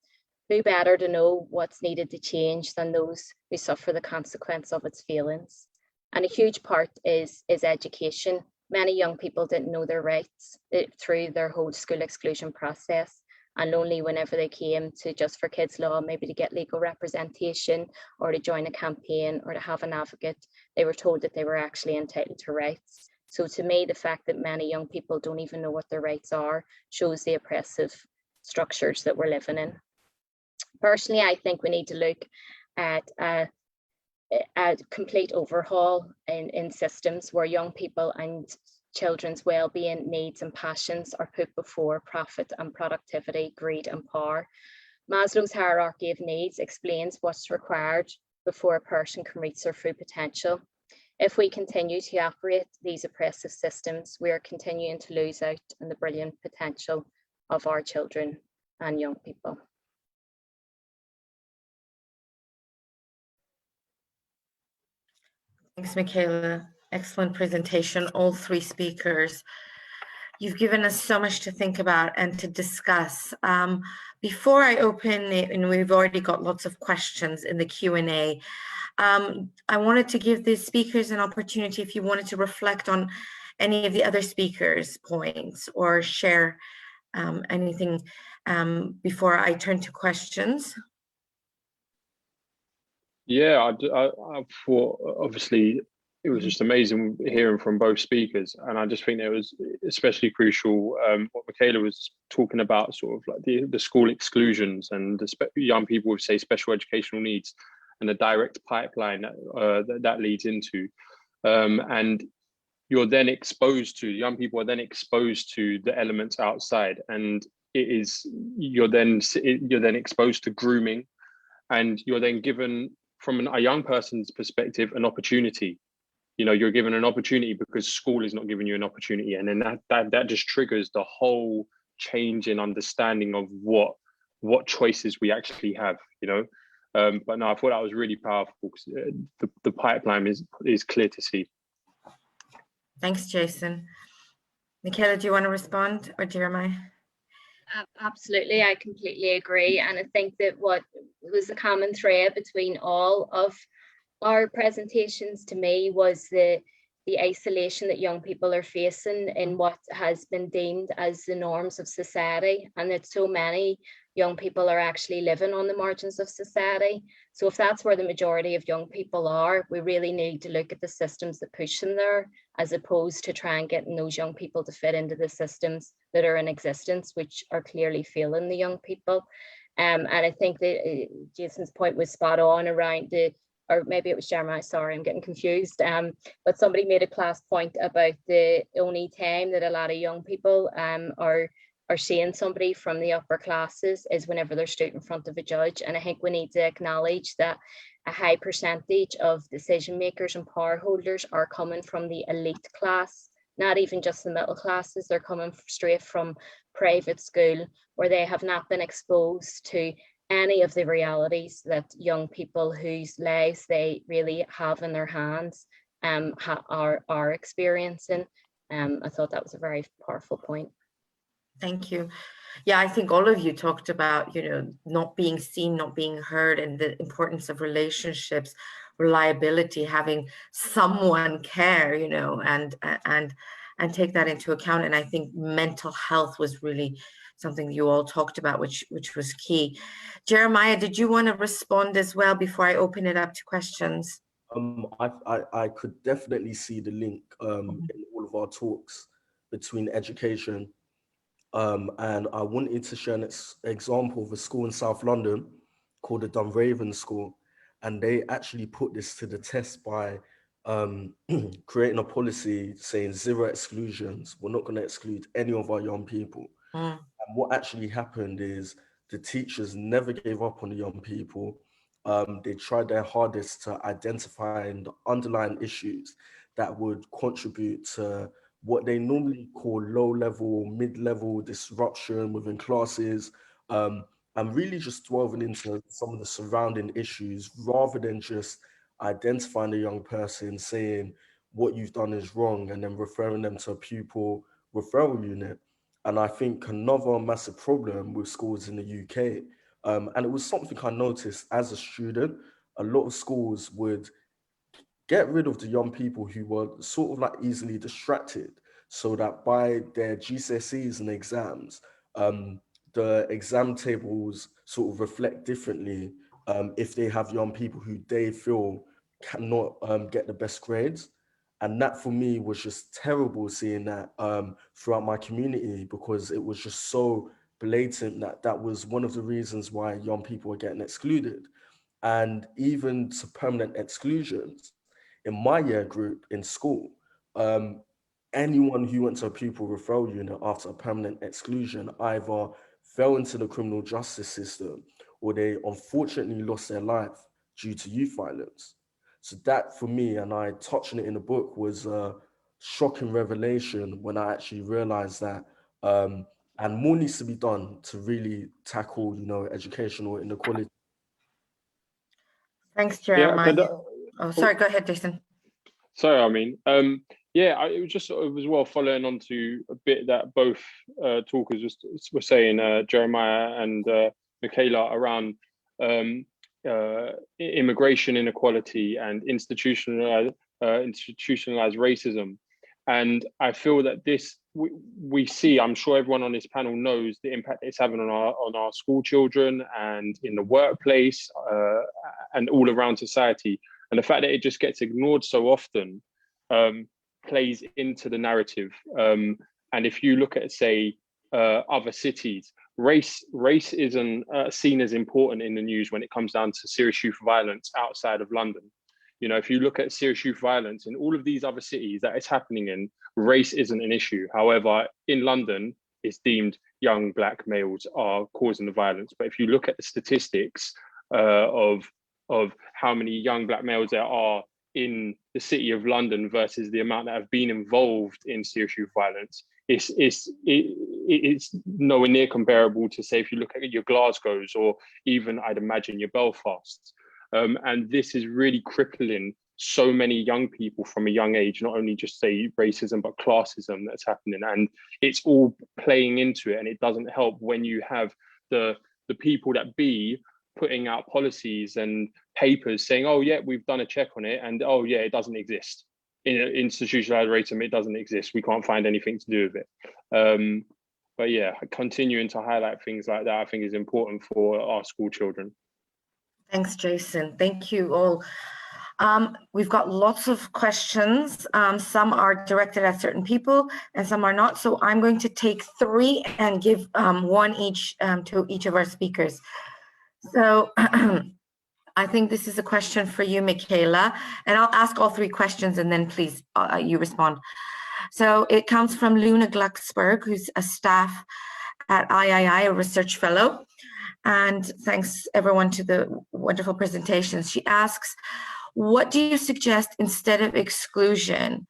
Who better to know what's needed to change than those who suffer the consequence of its failings? And a huge part is education. Many young people didn't know their rights through their whole school exclusion process, and only whenever they came to Just for Kids Law, maybe to get legal representation or to join a campaign or to have an advocate, they were told that they were actually entitled to rights. So to me, the fact that many young people don't even know what their rights are shows the oppressive structures that we're living in. Personally, I think we need to look at a complete overhaul in systems where young people and children's well-being, needs and passions are put before profit and productivity, greed and power. Maslow's hierarchy of needs explains what's required before a person can reach their full potential. If we continue to operate these oppressive systems, we are continuing to lose out on the brilliant potential of our children and young people. Thanks, Michaela. Excellent presentation, all three speakers. You've given us so much to think about and to discuss. Before I open it, and we've already got lots of questions in the Q&A, I wanted to give the speakers an opportunity if you wanted to reflect on any of the other speakers' points or share anything before I turn to questions. Yeah, I thought obviously it was just amazing hearing from both speakers, and I just think it was especially crucial what Michaela was talking about, sort of like the school exclusions and the young people with, say, special educational needs, and the direct pipeline that leads into, and you're then exposed to, young people are then exposed to the elements outside, and you're then exposed to grooming, and you're then given, from a young person's perspective, an opportunity. You know, you're given an opportunity because school is not giving you an opportunity, and then that just triggers the whole change in understanding of what choices we actually have. You know, but no, I thought that was really powerful because the pipeline is clear to see. Thanks, Jason. Michaela, do you want to respond, or Jeremiah? Absolutely, I completely agree. And I think that what was the common thread between all of our presentations to me was the isolation that young people are facing in what has been deemed as the norms of society, and that so many young people are actually living on the margins of society. So if that's where the majority of young people are, we really need to look at the systems that push them there, as opposed to try and getting those young people to fit into the systems that are in existence, which are clearly failing the young people. And I think that Jason's point was spot on around or maybe it was Jeremiah, sorry, I'm getting confused. But somebody made a class point about the only time that a lot of young people are seeing somebody from the upper classes is whenever they're stood in front of a judge. And I think we need to acknowledge that a high percentage of decision makers and power holders are coming from the elite class, not even just the middle classes. They're coming straight from private school, where they have not been exposed to any of the realities that young people whose lives they really have in their hands are experiencing. I thought that was a very powerful point. Thank you. Yeah, I think all of you talked about, not being seen, not being heard, and the importance of relationships, reliability, having someone care, and take that into account. And I think mental health was really something you all talked about, which was key. Jeremiah, did you want to respond as well before I open it up to questions? I could definitely see the link in all of our talks between education. And I wanted to share an example of a school in South London called the Dunraven School. And they actually put this to the test by creating a policy saying 0 exclusions. We're not going to exclude any of our young people. And what actually happened is the teachers never gave up on the young people. They tried their hardest to identify the underlying issues that would contribute to what they normally call low-level, mid-level disruption within classes, and really just delving into some of the surrounding issues rather than just identifying the young person, saying what you've done is wrong, and then referring them to a pupil referral unit. And I think another massive problem with schools in the UK, and it was something I noticed as a student, a lot of schools would get rid of the young people who were sort of like easily distracted, so that by their GCSEs and exams, the exam tables sort of reflect differently if they have young people who they feel cannot get the best grades. And that for me was just terrible, seeing that throughout my community, because it was just so blatant that that was one of the reasons why young people were getting excluded. And even to permanent exclusions, in my year group in school, anyone who went to a pupil referral unit after a permanent exclusion either fell into the criminal justice system or they unfortunately lost their life due to youth violence. So that for me, and I touched on it in the book, was a shocking revelation when I actually realized that, and more needs to be done to really tackle, educational inequality. Thanks, Jeremiah. Yeah, Oh, sorry, go ahead, Jason. Sorry, I mean, it was just sort of as well following on to a bit that both talkers were saying, Jeremiah and Michaela, around immigration inequality and institutionalized racism. And I feel that this, we see, I'm sure everyone on this panel knows the impact it's having on our school children and in the workplace and all around society. And the fact that it just gets ignored so often plays into the narrative. And if you look at, say, other cities, race isn't seen as important in the news when it comes down to serious youth violence outside of London. You know, if you look at serious youth violence in all of these other cities that it's happening in, race isn't an issue. However, in London, it's deemed young Black males are causing the violence. But if you look at the statistics of how many young Black males there are in the city of London versus the amount that have been involved in serious youth violence, it's nowhere near comparable to, say, if you look at your Glasgows or even, I'd imagine, your Belfasts. And this is really crippling so many young people from a young age, not only just, say, racism, but classism that's happening. And it's all playing into it. And it doesn't help when you have the people that be putting out policies and papers saying, oh, yeah, we've done a check on it. And, oh, yeah, it doesn't exist. In institutionalized racism, it doesn't exist. We can't find anything to do with it. But yeah, continuing to highlight things like that, I think, is important for our school children. Thanks, Jason. Thank you all. We've got lots of questions. Some are directed at certain people and some are not. So I'm going to take 3 and give one each to each of our speakers. So I think this is a question for you, Michaela, and I'll ask all 3 questions and then please you respond. So it comes from Luna Glucksberg, who's a staff at LSEIII, a research fellow. And thanks everyone to the wonderful presentations. She asks, what do you suggest instead of exclusion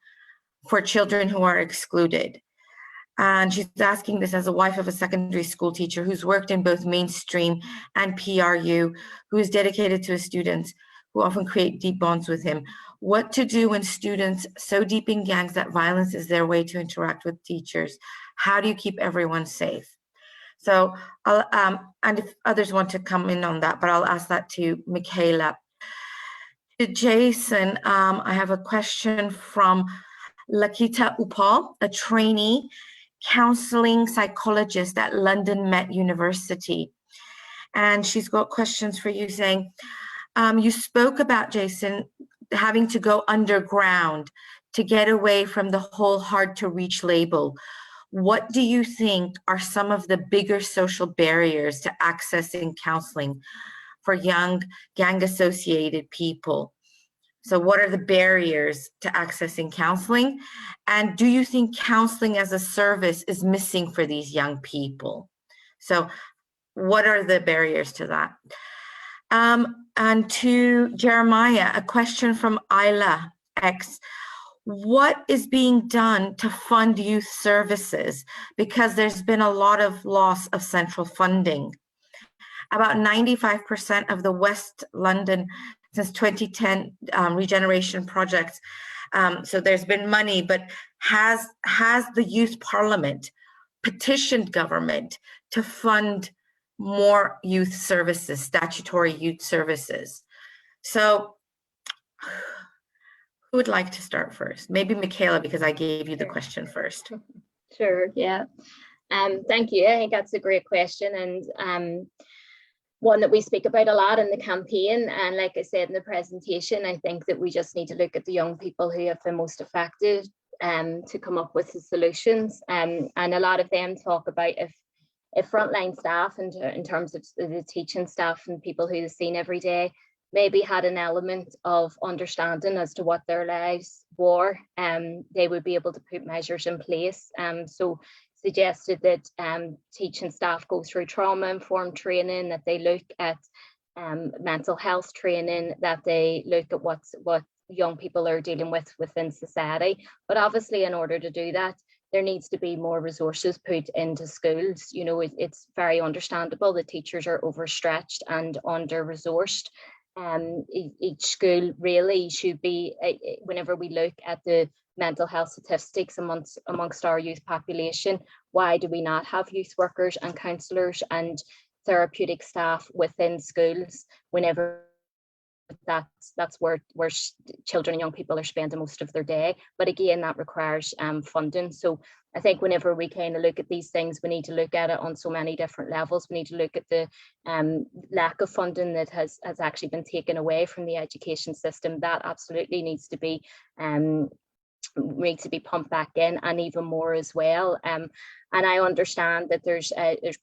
for children who are excluded? And she's asking this as a wife of a secondary school teacher who's worked in both mainstream and PRU, who is dedicated to his students, who often create deep bonds with him. What to do when students so deep in gangs that violence is their way to interact with teachers? How do you keep everyone safe? So I'll, and if others want to come in on that, but I'll ask that to Michaela. To Jason, I have a question from Lakita Upal, a trainee counseling psychologist at London Met University. And she's got questions for you saying, you spoke about, Jason, having to go underground to get away from the whole hard to reach label. What do you think are some of the bigger social barriers to accessing counseling for young gang-associated people? So what are the barriers to accessing counseling? And do you think counseling as a service is missing for these young people? So what are the barriers to that? And to Jeremiah, a question from Isla X. What is being done to fund youth services? Because there's been a lot of loss of central funding. About 95% of the West London since 2010 regeneration projects. So there's been money, but has the Youth Parliament petitioned government to fund more youth services, statutory youth services? So who would like to start first? Maybe Michaela, because I gave you the question first. Sure, yeah. Thank you. I think that's a great question, and one that we speak about a lot in the campaign. And like I said in the presentation, I think that we just need to look at the young people who have been most affected to come up with the solutions. And a lot of them talk about if frontline staff, and in terms of the teaching staff and people who are seen every day, maybe had an element of understanding as to what their lives were, they would be able to put measures in place. So suggested that teaching staff go through trauma-informed training, that they look at mental health training, that they look at what young people are dealing with within society. But obviously, in order to do that, there needs to be more resources put into schools. You know, it's very understandable that teachers are overstretched and under-resourced. Each school really should be, whenever we look at the mental health statistics amongst our youth population, why do we not have youth workers and counsellors and therapeutic staff within schools, whenever that's where children and young people are spending most of their day? But again, that requires funding. So I think whenever we kind of look at these things, we need to look at it on so many different levels. We need to look at the lack of funding that has actually been taken away from the education system. That absolutely needs to be pumped back in, and even more as well. And I understand that there's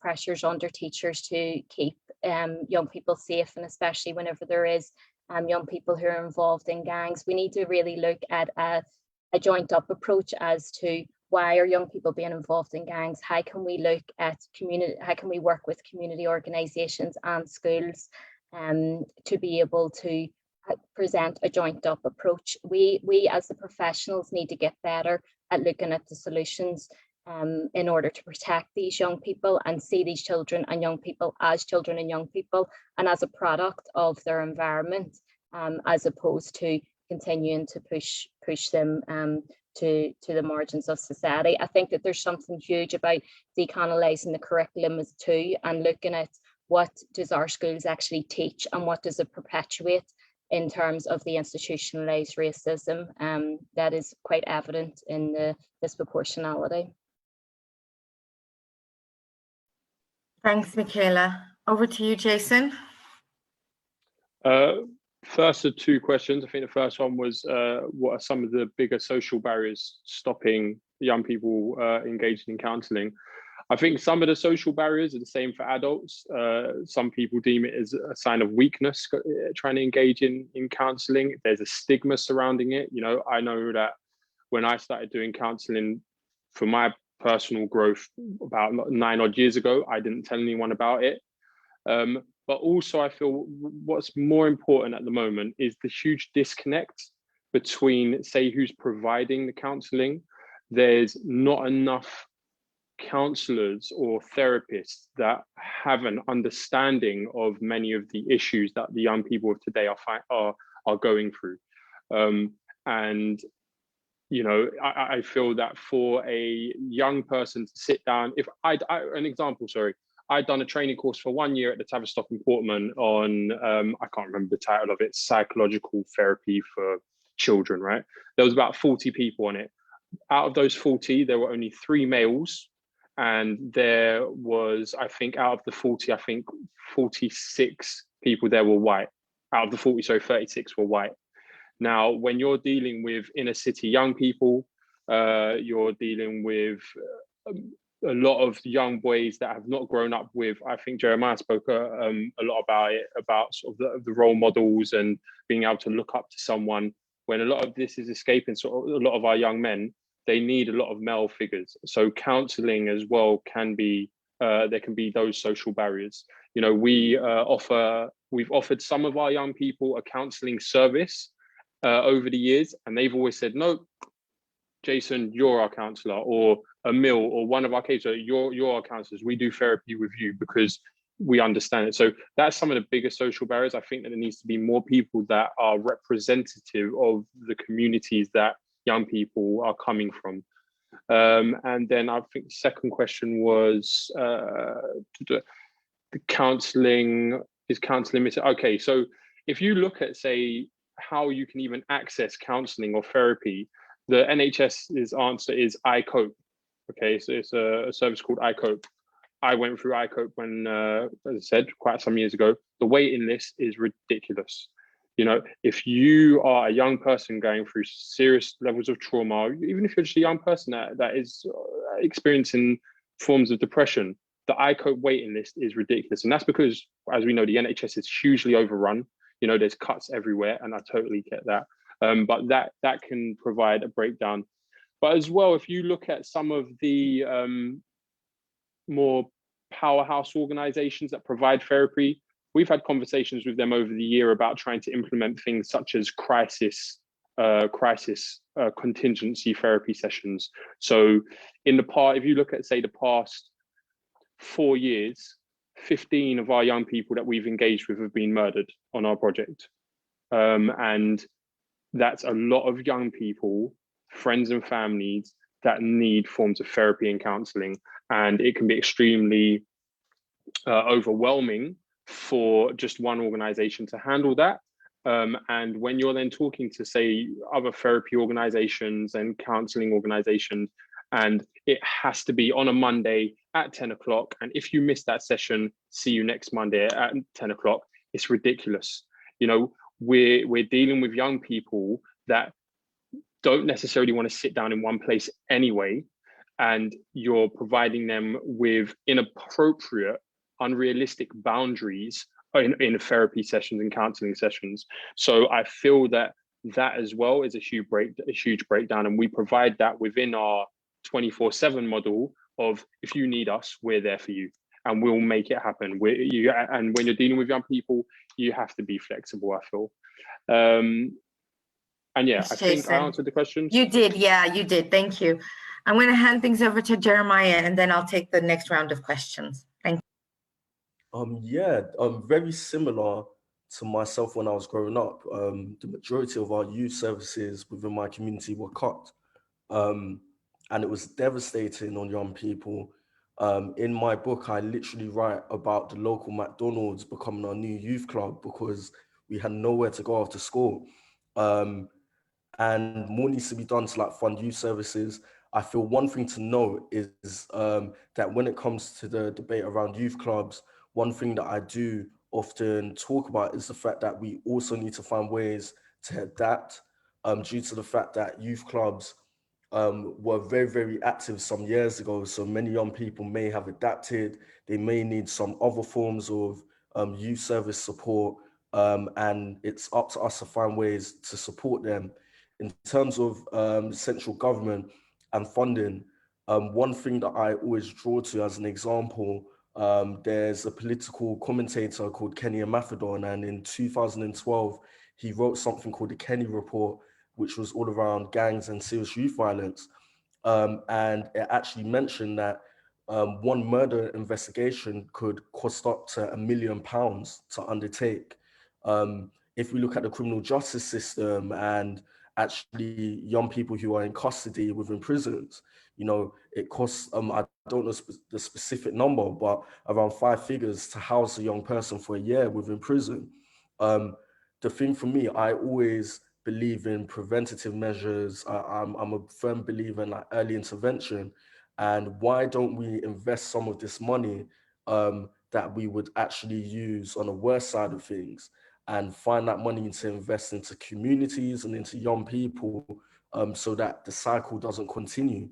pressures under teachers to keep young people safe, and especially whenever there is young people who are involved in gangs. We need to really look at a joint up approach as to why are young people being involved in gangs? How can we look at how can we work with community organisations and schools to be able to present a joint up approach? We as the professionals need to get better at looking at the solutions in order to protect these young people and see these children and young people as children and young people and as a product of their environment, as opposed to continuing to push them to the margins of society. I think that there's something huge about decolonizing the curriculum too, and looking at what does our schools actually teach and what does it perpetuate in terms of the institutionalized racism that is quite evident in the disproportionality. Thanks, Michaela. Over to you, Jason. First of two questions. I think the first one was, what are some of the bigger social barriers stopping young people engaged in counselling? I think some of the social barriers are the same for adults. Some people deem it as a sign of weakness trying to engage in counselling. There's a stigma surrounding it. You know, I know that when I started doing counselling for my personal growth about 9 odd years ago, I didn't tell anyone about it. But also I feel what's more important at the moment is the huge disconnect between, say, who's providing the counselling. There's not enough counsellors or therapists that have an understanding of many of the issues that the young people of today are going through. And you know, I feel that for a young person to sit down, if an example, sorry, I'd done a training course for 1 year at the Tavistock in Portman on, I can't remember the title of it, psychological therapy for children, right? There was about 40 people on it. Out of those 40, there were only 3 males. And there was, I think, out of the 40, I think 46 people there were white. Out of the 40, so 36 were white. Now, when you're dealing with inner city young people, you're dealing with a lot of young boys that have not grown up with, I think Jeremiah spoke a lot about it, about sort of the role models and being able to look up to someone. When a lot of this is escaping, sort of a lot of our young men, they need a lot of male figures. So counselling as well can be, there can be those social barriers. You know, we've offered some of our young people a counselling service over the years, and they've always said, no, Jason, you're our counsellor, or Emil, or one of our cases, you're our counsellors. We do therapy with you because we understand it. So that's some of the biggest social barriers. I think that there needs to be more people that are representative of the communities that young people are coming from. And then I think the second question was the counselling, is counselling missing? Okay, so if you look at, say, how you can even access counselling or therapy, the NHS's answer is iCope. Okay, so it's a service called iCope. I went through iCope when, as I said, quite some years ago. The waiting list is ridiculous. You know, if you are a young person going through serious levels of trauma, even if you're just a young person that is experiencing forms of depression, the iCope waiting list is ridiculous. And that's because, as we know, the NHS is hugely overrun. You know, there's cuts everywhere, and I totally get that. But that can provide a breakdown. But as well, if you look at some of the more powerhouse organizations that provide therapy, we've had conversations with them over the year about trying to implement things such as crisis contingency therapy sessions. So in the part, if you look at, say, the past 4 years, 15 of our young people that we've engaged with have been murdered on our project. And that's a lot of young people, friends and families that need forms of therapy and counselling. And it can be extremely overwhelming for just one organisation to handle that. And when you're then talking to, say, other therapy organisations and counselling organisations, and it has to be on a Monday at 10 o'clock. And if you miss that session, see you next Monday at 10 o'clock. It's ridiculous. You know, we're dealing with young people that don't necessarily want to sit down in one place anyway. And you're providing them with inappropriate, unrealistic boundaries in therapy sessions and counseling sessions. So I feel that as well is a huge breakdown. And we provide that within our 24/7 model of, if you need us, we're there for you and we'll make it happen. And when you're dealing with young people, you have to be flexible, I feel. And yeah, I think I answered the questions. You did, yeah, you did. Thank you. I'm going to hand things over to Jeremiah, and then I'll take the next round of questions. Thank you. Very similar to myself when I was growing up. The majority of our youth services within my community were cut. And it was devastating on young people. In my book, I literally write about the local McDonald's becoming our new youth club because we had nowhere to go after school. And more needs to be done to fund youth services. I feel one thing to note is that when it comes to the debate around youth clubs, one thing that I do often talk about is the fact that we also need to find ways to adapt due to the fact that youth clubs were very, very active some years ago. So many young people may have adapted. They may need some other forms of youth service support. And it's up to us to find ways to support them. In terms of central government and funding, one thing that I always draw to as an example, there's a political commentator called Kenny Mafadon, and in 2012, he wrote something called the Kenny Report, which was all around gangs and serious youth violence. And it actually mentioned that one murder investigation could cost up to £1 million to undertake. If we look at the criminal justice system and actually young people who are in custody within prisons, you know, it costs, I don't know the specific number, but around 5 figures to house a young person for a year within prison. The thing for me, I always believe in preventative measures. I'm a firm believer in early intervention. And why don't we invest some of this money that we would actually use on the worst side of things and find that money to invest into communities and into young people so that the cycle doesn't continue.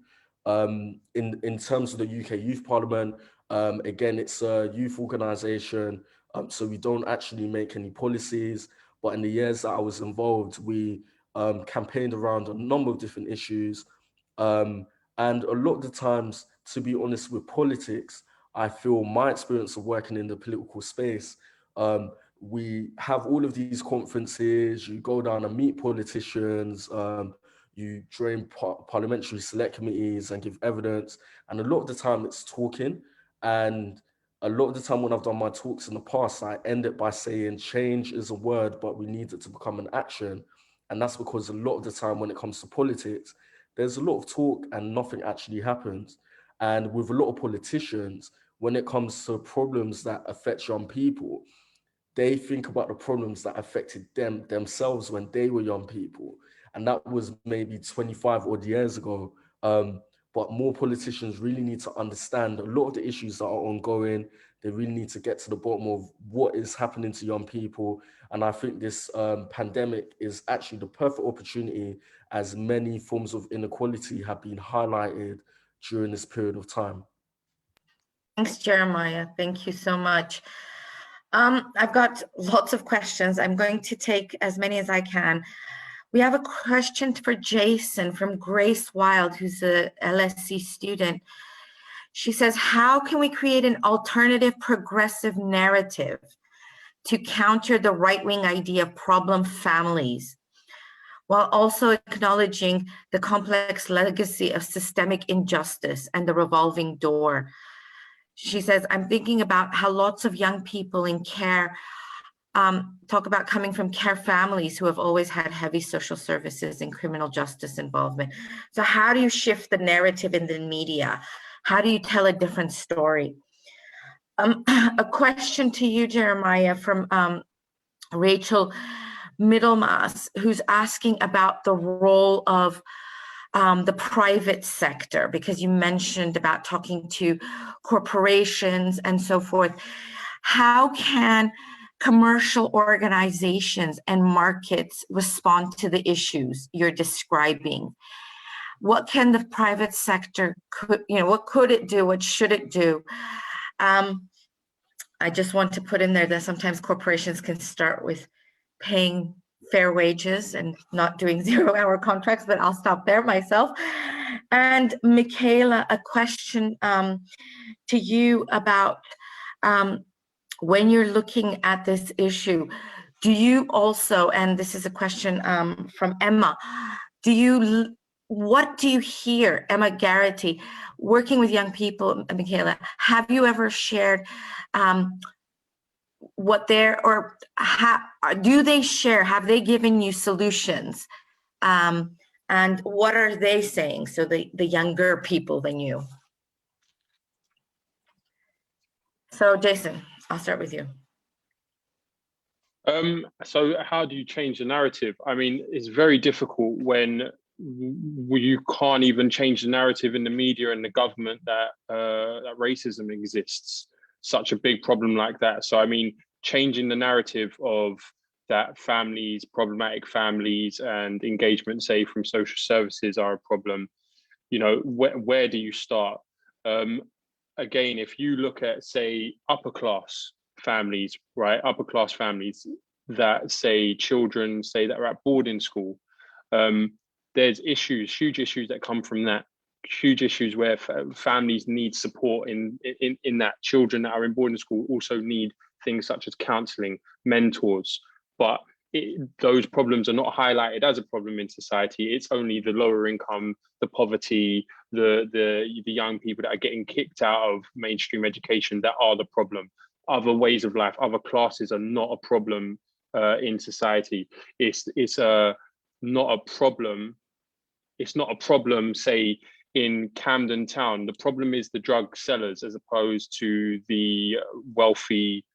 In terms of the UK Youth Parliament, again, it's a youth organisation, so we don't actually make any policies. But in the years that I was involved, we campaigned around a number of different issues. And a lot of the times, to be honest, with politics, I feel my experience of working in the political space, we have all of these conferences, you go down and meet politicians, you join parliamentary select committees and give evidence. And a lot of the time it's talking. And a lot of the time when I've done my talks in the past, I end it by saying change is a word, but we need it to become an action. And that's because a lot of the time when it comes to politics, there's a lot of talk and nothing actually happens. And with a lot of politicians, when it comes to problems that affect young people, they think about the problems that affected themselves when they were young people. And that was maybe 25 odd years ago. But more politicians really need to understand a lot of the issues that are ongoing. They really need to get to the bottom of what is happening to young people. And I think this pandemic is actually the perfect opportunity, as many forms of inequality have been highlighted during this period of time. Thanks, Jeremiah. Thank you so much. I've got lots of questions. I'm going to take as many as I can. We have a question for Jason from Grace Wild, who's a LSE student. She says, how can we create an alternative progressive narrative to counter the right-wing idea of problem families, while also acknowledging the complex legacy of systemic injustice and the revolving door? She says, I'm thinking about how lots of young people in care talk about coming from care families who have always had heavy social services and criminal justice involvement. So how do you shift the narrative in the media? How do you tell a different story? A question to you, Jeremiah, from Rachel Middlemass, who's asking about the role of the private sector, because you mentioned about talking to corporations and so forth. How can commercial organizations and markets respond to the issues you're describing? What can the private sector what could it do? What should it do? I just want to put in there that sometimes corporations can start with paying fair wages and not doing 0-hour contracts, but I'll stop there myself. And Michaela, a question to you about when you're looking at this issue, do you also, and this is a question from Emma, what do you hear, Emma Garrity, working with young people, Michaela, have you ever shared what do they share, have they given you solutions? And what are they saying? So the younger people than you. So Jason, I'll start with you. So how do you change the narrative? I mean, it's very difficult when you can't even change the narrative in the media and the government that that racism exists. Such a big problem like that. So I mean, changing the narrative of that families, problematic families, and engagement, say, from social services are a problem. You know, where do you start? Again, if you look at, say, upper class families, right? Upper class families that, say, children, say, that are at boarding school, there's issues, huge issues that come from that. Huge issues where families need support in that. Children that are in boarding school also need things such as counselling, mentors, but those problems are not highlighted as a problem in society. It's only the lower income, the poverty, the young people that are getting kicked out of mainstream education that are the problem. Other ways of life, other classes are not a problem in society. It's not a problem. It's not a problem, say, in Camden Town. The problem is the drug sellers as opposed to the wealthy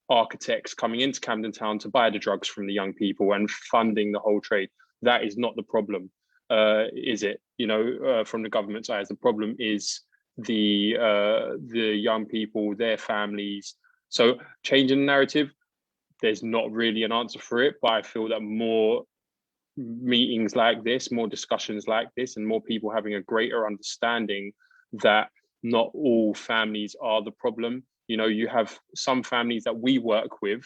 architects coming into Camden Town to buy the drugs from the young people and funding the whole trade. That is not the problem, is it? You know, from the government's eyes, the problem is the young people, their families. So changing the narrative, there's not really an answer for it, but I feel that more meetings like this, more discussions like this, and more people having a greater understanding that not all families are the problem. You know, you have some families that we work with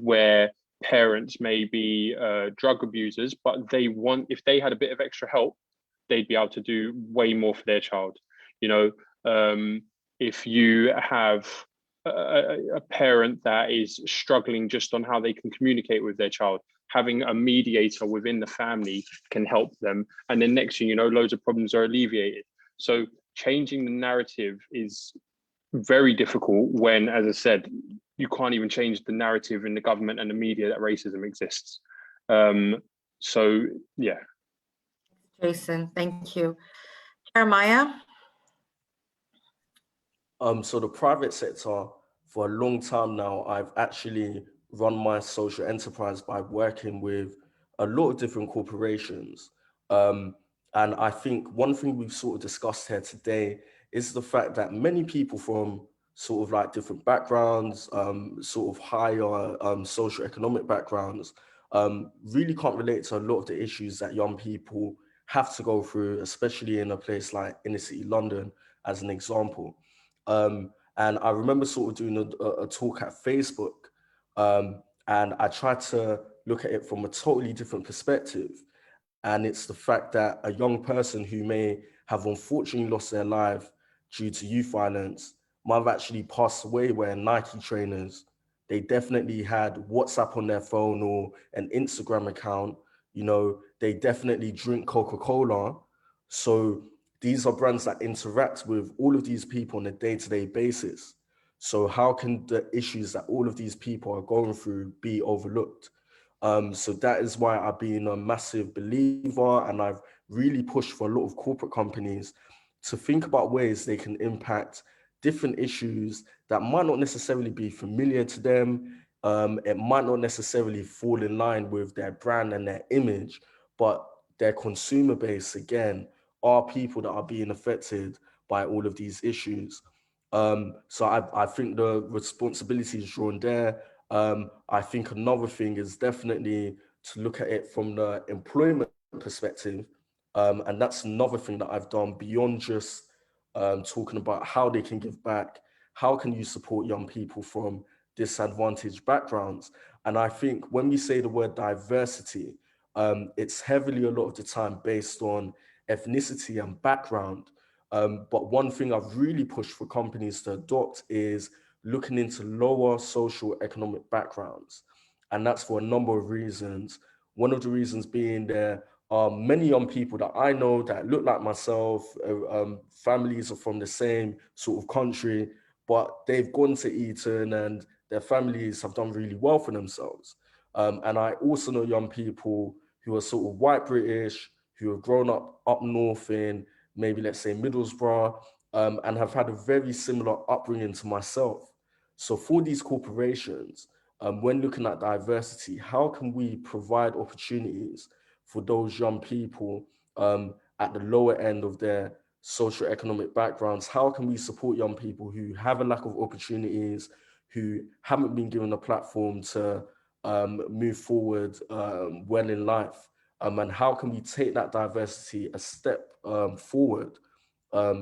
where parents may be drug abusers, but if they had a bit of extra help, they'd be able to do way more for their child. You know, if you have a parent that is struggling just on how they can communicate with their child, having a mediator within the family can help them. And then next thing you know, loads of problems are alleviated. So changing the narrative is very difficult when, as I said, you can't even change the narrative in the government and the media that racism exists. So, yeah. Jason, thank you. Jeremiah? So the private sector, for a long time now, I've actually run my social enterprise by working with a lot of different corporations. And I think one thing we've sort of discussed here today is the fact that many people from sort of like different backgrounds, sort of higher socioeconomic backgrounds, really can't relate to a lot of the issues that young people have to go through, especially in a place like inner city London, as an example. And I remember sort of doing a talk at Facebook, and I tried to look at it from a totally different perspective. And it's the fact that a young person who may have unfortunately lost their life due to youth violence might have actually passed away wearing Nike trainers. They definitely had WhatsApp on their phone or an Instagram account. You know, they definitely drink Coca-Cola. So These are brands that interact with all of these people on a day-to-day basis. So how can the issues that all of these people are going through be overlooked? So that is why I've been a massive believer, and I've really pushed for a lot of corporate companies to think about ways they can impact different issues that might not necessarily be familiar to them. It might not necessarily fall in line with their brand and their image, but their consumer base, again, are people that are being affected by all of these issues. So I think the responsibility is drawn there. I think another thing is definitely to look at it from the employment perspective. And that's another thing that I've done beyond just talking about how they can give back. How can you support young people from disadvantaged backgrounds? And I think when we say the word diversity, it's heavily a lot of the time based on ethnicity and background. But one thing I've really pushed for companies to adopt is looking into lower social economic backgrounds. And that's for a number of reasons. One of the reasons being there are many young people that I know that look like myself, families are from the same sort of country, but they've gone to Eton and their families have done really well for themselves. And I also know young people who are sort of white British, who have grown up north in maybe, let's say, Middlesbrough, and have had a very similar upbringing to myself. So for these corporations, when looking at diversity, how can we provide opportunities for those young people at the lower end of their socioeconomic backgrounds? How can we support young people who have a lack of opportunities, who haven't been given a platform to move forward well in life? And how can we take that diversity a step forward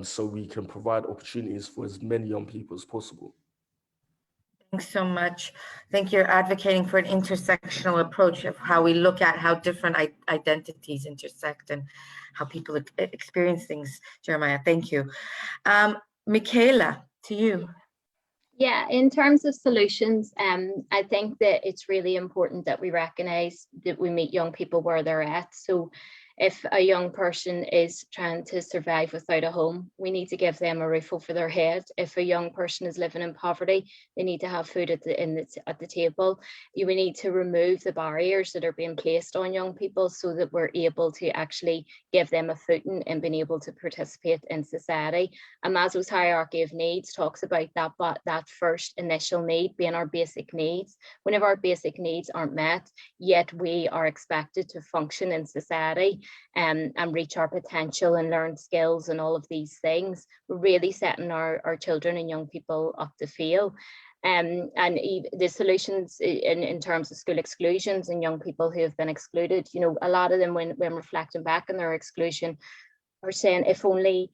so we can provide opportunities for as many young people as possible? Thanks so much. I think you're advocating for an intersectional approach of how we look at how different identities intersect and how people experience things. Jeremiah, thank you. Michaela, to you. Yeah, in terms of solutions, I think that it's really important that we recognise that we meet young people where they're at. So if a young person is trying to survive without a home, we need to give them a roof over their head. If a young person is living in poverty, they need to have food at the table. We need to remove the barriers that are being placed on young people so that we're able to actually give them a footing and being able to participate in society. And Maslow's hierarchy of needs talks about that, but that first initial need being our basic needs. Whenever our basic needs aren't met, yet we are expected to function in society and reach our potential and learn skills and all of these things, we're really setting our children and young people up to fail. And the solutions in terms of school exclusions and young people who have been excluded, you know, a lot of them when reflecting back on their exclusion are saying, if only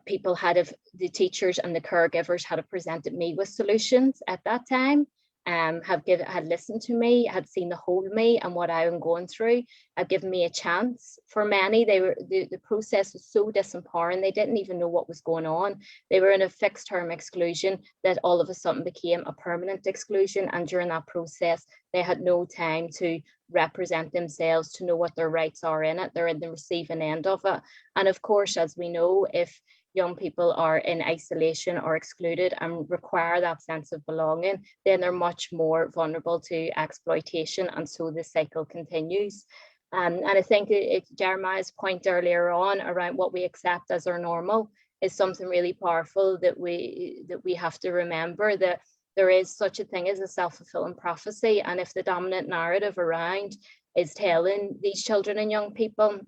people had, the teachers and the caregivers had presented me with solutions at that time, had listened to me, had seen the whole of me and what I am going through, had given me a chance. For many, the process was so disempowering, they didn't even know what was going on. They were in a fixed term exclusion that all of a sudden became a permanent exclusion, and during that process they had no time to represent themselves, to know what their rights are in it. They're in the receiving end of it. And of course, as we know, if young people are in isolation or excluded and require that sense of belonging, then they're much more vulnerable to exploitation, and so the cycle continues. And I think Jeremiah's point earlier on around what we accept as our normal is something really powerful that we have to remember, that there is such a thing as a self-fulfilling prophecy. And if the dominant narrative around is telling these children and young people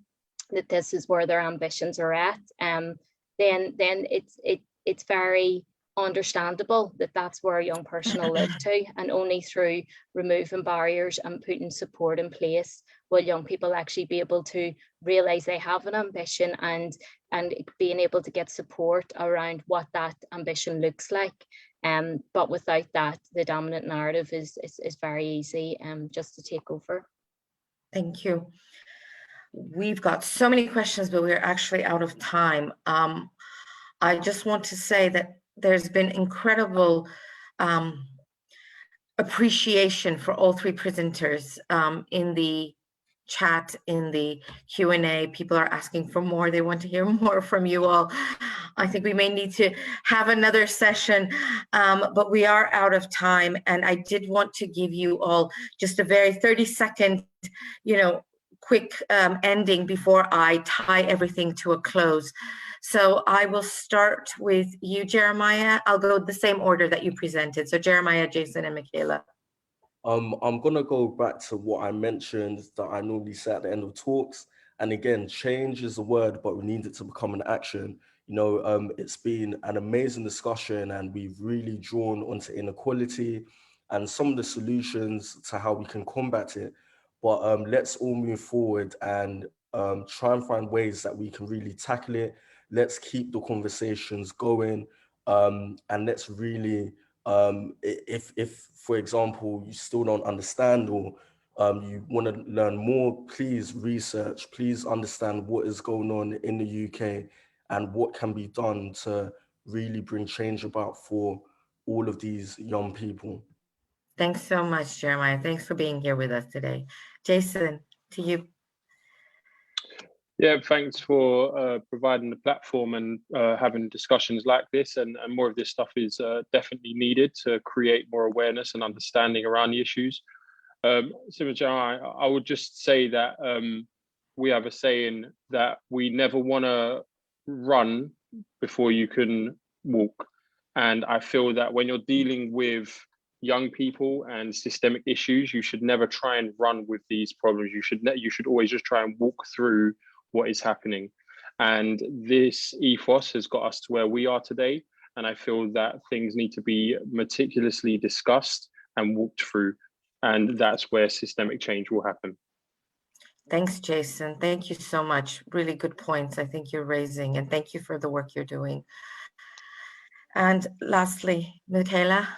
that this is where their ambitions are at, then it's very understandable that that's where a young person will live to. And only through removing barriers and putting support in place will young people actually be able to realize they have an ambition and being able to get support around what that ambition looks like. But without that, the dominant narrative is very easy just to take over. Thank you. We've got so many questions, but we're actually out of time. I just want to say that there's been incredible appreciation for all three presenters in the chat in the Q&A. People are asking for more. They want to hear more from you all. I think we may need to have another session, but we are out of time. And I did want to give you all just a very 30-second, quick ending before I tie everything to a close. So I will start with you, Jeremiah. I'll go the same order that you presented. So Jeremiah, Jason, and Michaela. I'm gonna go back to what I mentioned that I normally say at the end of talks. And again, change is a word, but we need it to become an action. It's been an amazing discussion, and we've really drawn onto inequality and some of the solutions to how we can combat it. But let's all move forward and try and find ways that we can really tackle it. Let's keep the conversations going, and let's really, if for example, you still don't understand, or you want to learn more, please research, please understand what is going on in the UK and what can be done to really bring change about for all of these young people. Thanks so much, Jeremiah. Thanks for being here with us today. Jason, to you. Yeah, thanks for providing the platform and having discussions like this, and more of this stuff is definitely needed to create more awareness and understanding around the issues. I would just say that we have a saying that we never want to run before you can walk. And I feel that when you're dealing with young people and systemic issues, you should never try and run with these problems. You should always just try and walk through what is happening. And this ethos has got us to where we are today. And I feel that things need to be meticulously discussed and walked through. And that's where systemic change will happen. Thanks, Jason. Thank you so much. Really good points I think you're raising, and thank you for the work you're doing. And lastly, Michaela.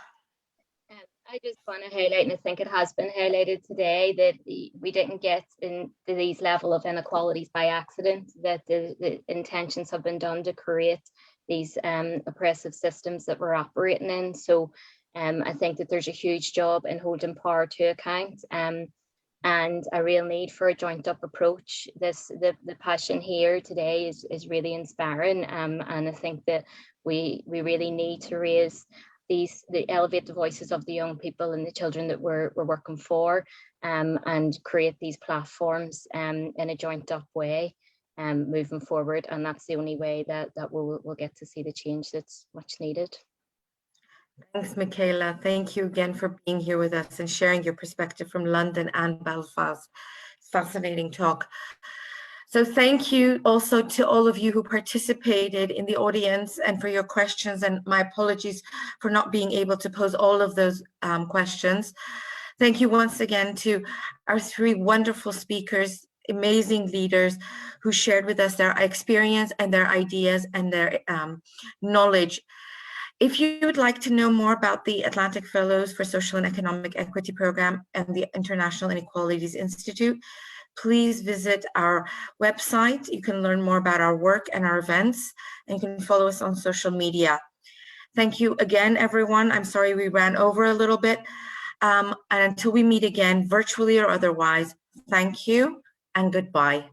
I just want to highlight, and I think it has been highlighted today, that we didn't get into these level of inequalities by accident, that the intentions have been done to create these oppressive systems that we're operating in. So I think that there's a huge job in holding power to account, and a real need for a joint up approach. The passion here today is really inspiring, and I think that we really need to raise elevate the voices of the young people and the children that we're working for, and create these platforms in a joint up way, moving forward. And that's the only way that we'll get to see the change that's much needed. Thanks, Michaela. Thank you again for being here with us and sharing your perspective from London and Belfast. Fascinating talk. So thank you also to all of you who participated in the audience and for your questions, and my apologies for not being able to pose all of those questions. Thank you once again to our three wonderful speakers, amazing leaders who shared with us their experience and their ideas and their knowledge. If you would like to know more about the Atlantic Fellows for Social and Economic Equity Program and the International Inequalities Institute, please visit our website. You can learn more about our work and our events, and you can follow us on social media. Thank you again, everyone. I'm sorry we ran over a little bit. And until we meet again, virtually or otherwise, thank you and goodbye.